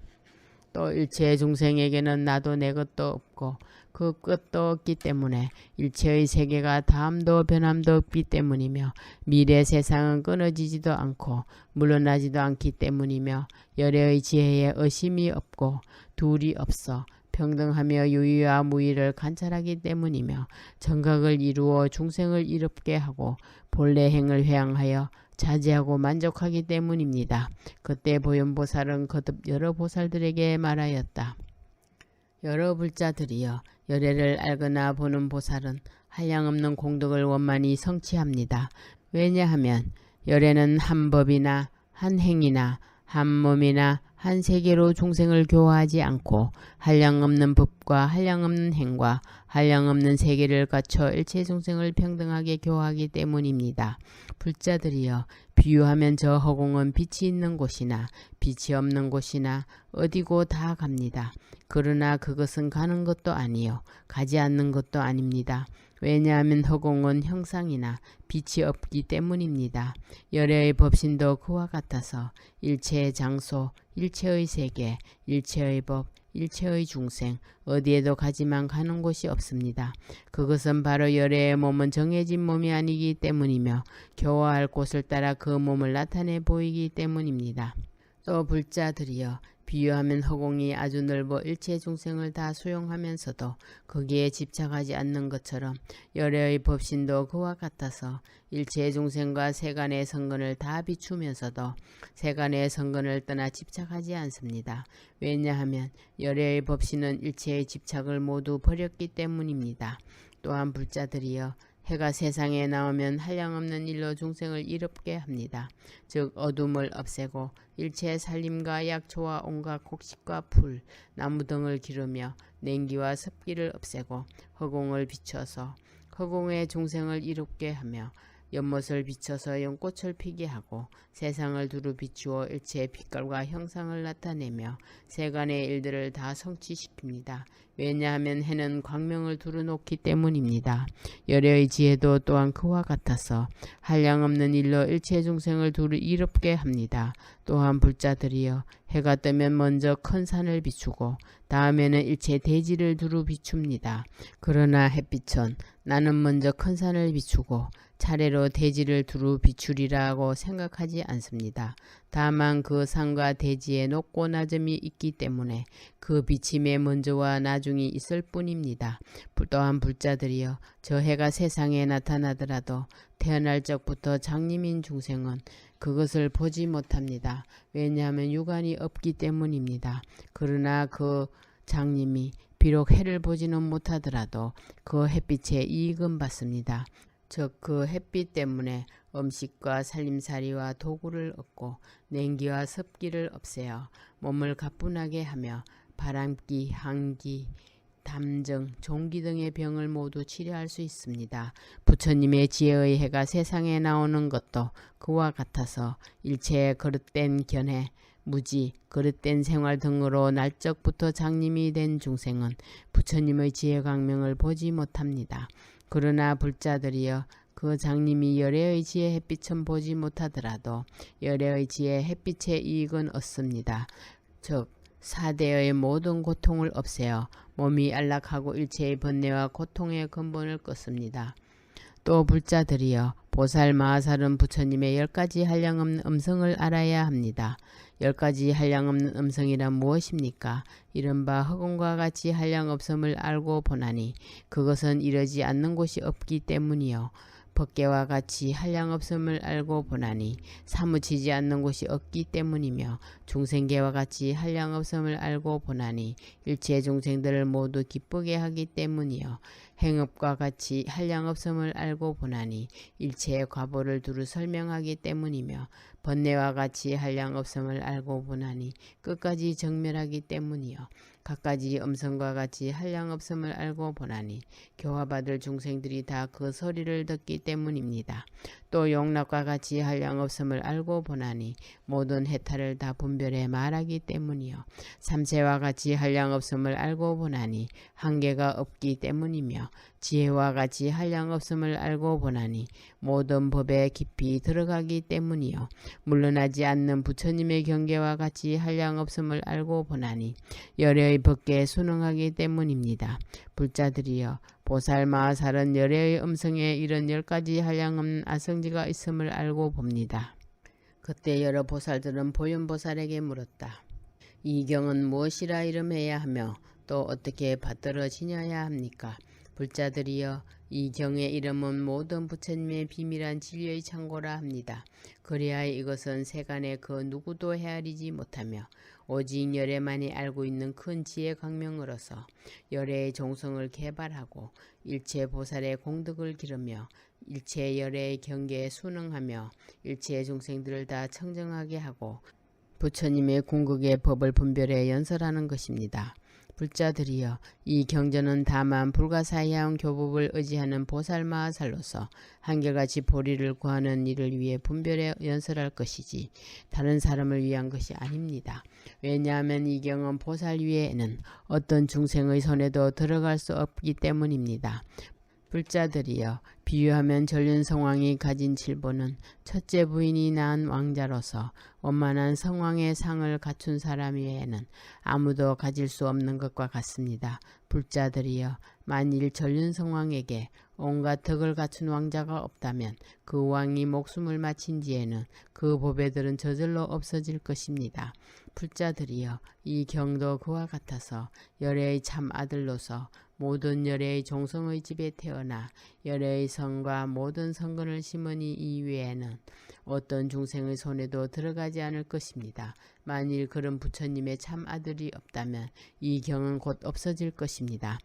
또 일체 중생에게는 나도 내 것도 없고 그 끝도 없기 때문에 일체의 세계가 다함도 변함도 없기 때문이며 미래 세상은 끊어지지도 않고 물러나지도 않기 때문이며 열애의 지혜에 의심이 없고 둘이 없어 평등하며 유의와 무의를 관찰하기 때문이며 정각을 이루어 중생을 이롭게 하고 본래 행을 회항하여 자제하고 만족하기 때문입니다. 그때 보현보살은 거듭 여러 보살들에게 말하였다. 여러 불자들이여 열애를 알거나 보는 보살은 한량없는 공덕을 원만히 성취합니다. 왜냐하면 열애는 한 법이나 한 행이나 한 몸이나 한 세계로 중생을 교화하지 않고 한량없는 법과 한량없는 행과 한량없는 세계를 갖춰 일체 중생을 평등하게 교화하기 때문입니다. 불자들이여 비유하면 저 허공은 빛이 있는 곳이나 빛이 없는 곳이나 어디고 다 갑니다. 그러나 그것은 가는 것도 아니요 가지 않는 것도 아닙니다. 왜냐하면 허공은 형상이나 빛이 없기 때문입니다. 열애의 법신도 그와 같아서 일체의 장소, 일체의 세계, 일체의 법, 일체의 중생 어디에도 가지만 가는 곳이 없습니다. 그것은 바로 열애의 몸은 정해진 몸이 아니기 때문이며 교화할 곳을 따라 그 몸을 나타내 보이기 때문입니다. 또 불자들이여 비유하면 허공이 아주 넓어 일체 중생을 다 수용하면서도 거기에 집착하지 않는 것처럼 열애의 법신도 그와 같아서 일체 중생과 세간의 성근을 다 비추면서도 세간의 성근을 떠나 집착하지 않습니다. 왜냐하면 열애의 법신은 일체의 집착을 모두 버렸기 때문입니다. 또한 불자들이여 해가 세상에 나오면 한량없는 일로 중생을 이롭게 합니다. 즉 어둠을 없애고 일체 살림과 약초와 온갖 곡식과 풀, 나무 등을 기르며 냉기와 습기를 없애고 허공을 비춰서 허공의 중생을 이롭게 하며 연못을 비춰서 연꽃을 피게 하고 세상을 두루 비추어 일체의 빛깔과 형상을 나타내며 세간의 일들을 다 성취시킵니다. 왜냐하면 해는 광명을 두루 놓기 때문입니다. 열애의 지혜도 또한 그와 같아서 한량없는 일로 일체 중생을 두루 이롭게 합니다. 또한 불자들이여 해가 뜨면 먼저 큰 산을 비추고 다음에는 일체 대지를 두루 비춥니다. 그러나 햇빛은 나는 먼저 큰 산을 비추고 차례로 대지를 두루 비추리라고 생각하지 않습니다. 다만 그 산과 대지에 높고 낮음이 있기 때문에 그 비침에 먼저와 나중이 있을 뿐입니다. 또한 불자들이여 저 해가 세상에 나타나더라도 태어날 적부터 장님인 중생은 그것을 보지 못합니다. 왜냐하면 육안이 없기 때문입니다. 그러나 그 장님이 비록 해를 보지는 못하더라도 그 햇빛에 이익은 받습니다. 즉 그 햇빛 때문에 음식과 살림살이와 도구를 얻고 냉기와 습기를 없애어 몸을 가뿐하게 하며 바람기, 한기, 담정, 종기 등의 병을 모두 치료할 수 있습니다. 부처님의 지혜의 해가 세상에 나오는 것도 그와 같아서 일체의 거릇된 견해, 무지, 거릇된 생활 등으로 날적부터 장님이 된 중생은 부처님의 지혜 광명을 보지 못합니다. 그러나 불자들이여 그 장님이 열애의 지혜 햇빛은 보지 못하더라도 열애의 지혜 햇빛의 이익은 얻습니다. 즉 사대의 모든 고통을 없애어 몸이 안락하고 일체의 번뇌와 고통의 근본을 끊습니다. 또 불자들이여 보살 마하살은 부처님의 10가지 한량없는 음성을 알아야 합니다. 10가지 한량없는 음성이란 무엇입니까? 이른바 허공과 같이 한량없음을 알고 보나니 그것은 이르지 않는 곳이 없기 때문이요. 법계와 같이 한량없음을 알고 보나니 사무치지 않는 곳이 없기 때문이며 중생계와 같이 한량없음을 알고 보나니 일체 종생들을 모두 기쁘게 하기 때문이요. 행업과 같이 한량없음을 알고 보나니 일체의 과보를 두루 설명하기 때문이며 번뇌와 같이 한량없음을 알고 보나니 끝까지 정멸하기 때문이요. 갖가지 음성과 같이 한량없음을 알고 보나니 교화받을 중생들이 다 그 소리를 듣기 때문입니다. 또 용납과 같이 한량없음을 알고 보나니 모든 해탈을 다 분별해 말하기 때문이요. 삼세와 같이 한량없음을 알고 보나니 한계가 없기 때문이며 지혜와 같이 한량없음을 알고 보나니 모든 법에 깊이 들어가기 때문이요. 물러나지 않는 부처님의 경계와 같이 한량없음을 알고 보나니 열애의 법계에 순응하기 때문입니다. 불자들이여 보살 마하살은 열애의 음성에 이런 10가지 한량없는 아성지가 있음을 알고 봅니다. 그때 여러 보살들은 보현보살에게 물었다. 이 경은 무엇이라 이름해야 하며 또 어떻게 받들어 지녀야 합니까? 불자들이여 이 경의 이름은 모든 부처님의 비밀한 진리의 창고라 합니다. 그리하여 이것은 세간의 그 누구도 헤아리지 못하며 오직 열애만이 알고 있는 큰 지혜 강명으로서 열애의 종성을 개발하고 일체 보살의 공덕을 기르며 일체 열애의 경계에 순응하며 일체 종생들을 다 청정하게 하고 부처님의 궁극의 법을 분별해 연설하는 것입니다. 불자들이여 이 경전은 다만 불가사의한 교법을 의지하는 보살마하살로서 한결같이 보리를 구하는 이를 위해 분별해 연설할 것이지 다른 사람을 위한 것이 아닙니다. 왜냐하면 이 경은 보살 위에는 어떤 중생의 손에도 들어갈 수 없기 때문입니다. 불자들이여 비유하면 전륜성왕이 가진 칠보는 첫째 부인이 낳은 왕자로서 원만한 성왕의 상을 갖춘 사람 외에는 아무도 가질 수 없는 것과 같습니다. 불자들이여 만일 전륜성왕에게 온갖 덕을 갖춘 왕자가 없다면 그 왕이 목숨을 마친 뒤에는 그 보배들은 저절로 없어질 것입니다. 불자들이여 이 경도 그와 같아서 열애의 참 아들로서 모든 열애의 종성의 집에 태어나 열애의 성과 모든 성근을 심으니 이외에는 어떤 중생의 손에도 들어가지 않을 것입니다. 만일 그런 부처님의 참 아들이 없다면 이 경은 곧 없어질 것입니다.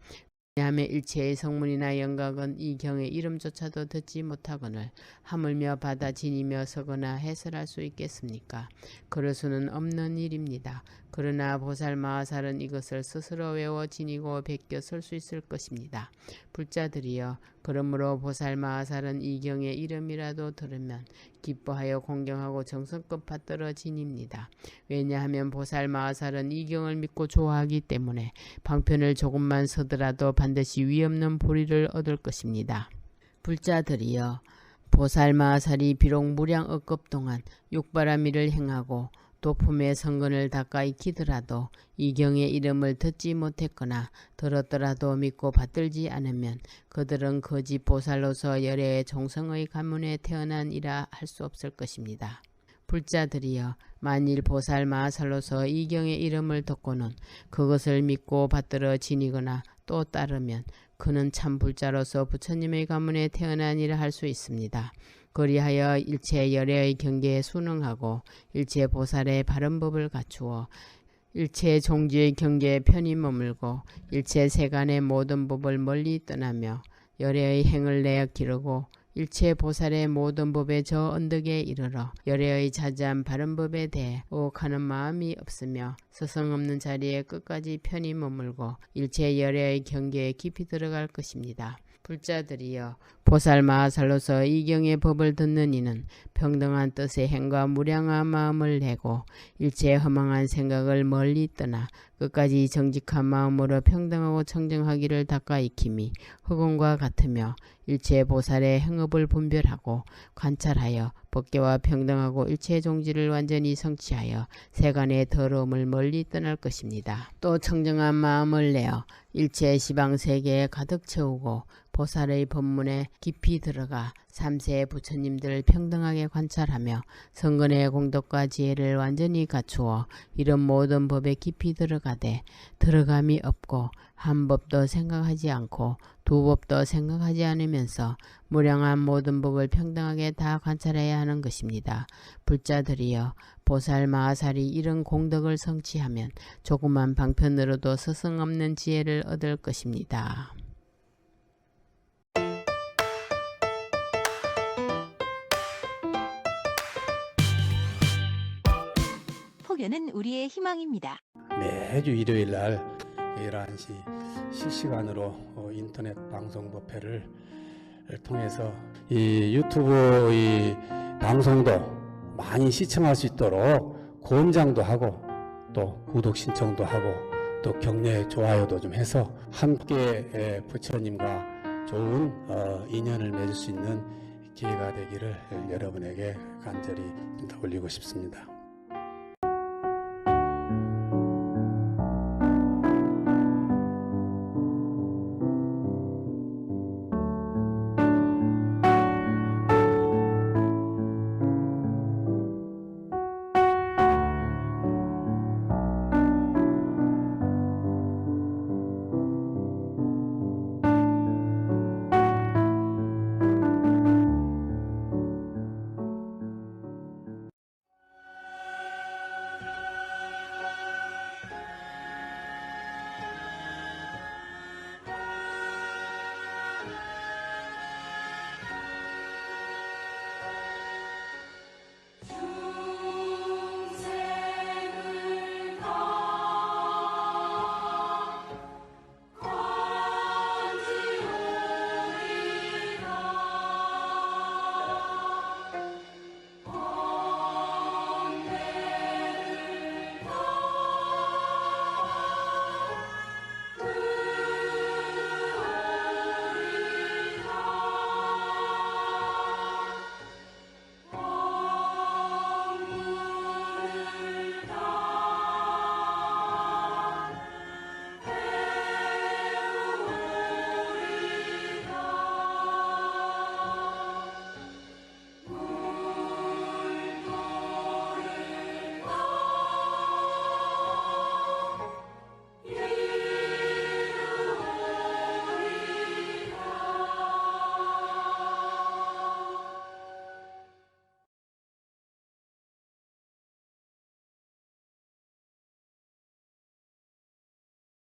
왜냐하면 일체의 성문이나 영각은 이 경의 이름조차도 듣지 못하거늘 하물며 받아 지니며 서거나 해설할 수 있겠습니까? 그럴 수는 없는 일입니다. 그러나 보살 마하살은 이것을 스스로 외워 지니고 베껴 설 수 있을 것입니다. 불자들이여 그러므로 보살 마하살은 이 경의 이름이라도 들으면 기뻐하여 공경하고 정성껏 받들어 지닙니다. 왜냐하면 보살 마하살은 이 경을 믿고 좋아하기 때문에 방편을 조금만 서더라도 반드시 위없는 보리를 얻을 것입니다. 불자들이여 보살 마하살이 비록 무량 억급 동안 육바라밀을 행하고 도품의 성근을 닦아 익히더라도 이 경의 이름을 듣지 못했거나 들었더라도 믿고 받들지 않으면 그들은 거짓 보살로서 열애의 종성의 가문에 태어난이라 할 수 없을 것입니다. 불자들이여 만일 보살 마하살로서 이 경의 이름을 듣고는 그것을 믿고 받들어 지니거나 또 따르면 그는 참 불자로서 부처님의 가문에 태어난이라 할 수 있습니다. 그리하여 일체 열애의 경계에 순응하고 일체 보살의 바른 법을 갖추어 일체 종지의 경계에 편히 머물고 일체 세간의 모든 법을 멀리 떠나며 열애의 행을 내어 기르고 일체 보살의 모든 법에 저 언덕에 이르러 열애의 자자한 바른 법에 대해 오혹하는 마음이 없으며 서성 없는 자리에 끝까지 편히 머물고 일체 열애의 경계에 깊이 들어갈 것입니다. 불자들이여 보살 마하살로서 이 경의 법을 듣는 이는 평등한 뜻의 행과 무량한 마음을 내고 일체 허망한 생각을 멀리 떠나 끝까지 정직한 마음으로 평등하고 청정하기를 닦아 익힘이 흑원과 같으며 일체 보살의 행업을 분별하고 관찰하여 법계와 평등하고 일체 종지를 완전히 성취하여 세간의 더러움을 멀리 떠날 것입니다. 또 청정한 마음을 내어 일체 시방세계에 가득 채우고 보살의 법문에 깊이 들어가 3세 부처님들 평등하게 관찰하며 성근의 공덕과 지혜를 완전히 갖추어 이런 모든 법에 깊이 들어가되 들어감이 없고 한 법도 생각하지 않고 두 법도 생각하지 않으면서 무량한 모든 법을 평등하게 다 관찰해야 하는 것입니다. 불자들이여 보살 마하살이 이런 공덕을 성취하면 조그만 방편으로도 스승 없는 지혜를 얻을 것입니다. 포교는 우리의 희망입니다. 매주 일요일 날 11시 실시간으로 인터넷 방송 법회를 통해서 이 유튜브 이 방송도 많이 시청할 수 있도록 권장도 하고 또 구독 신청도 하고 또 격려 좋아요도 좀 해서 함께 부처님과 좋은 인연을 맺을 수 있는 기회가 되기를 여러분에게 간절히 올리고 싶습니다.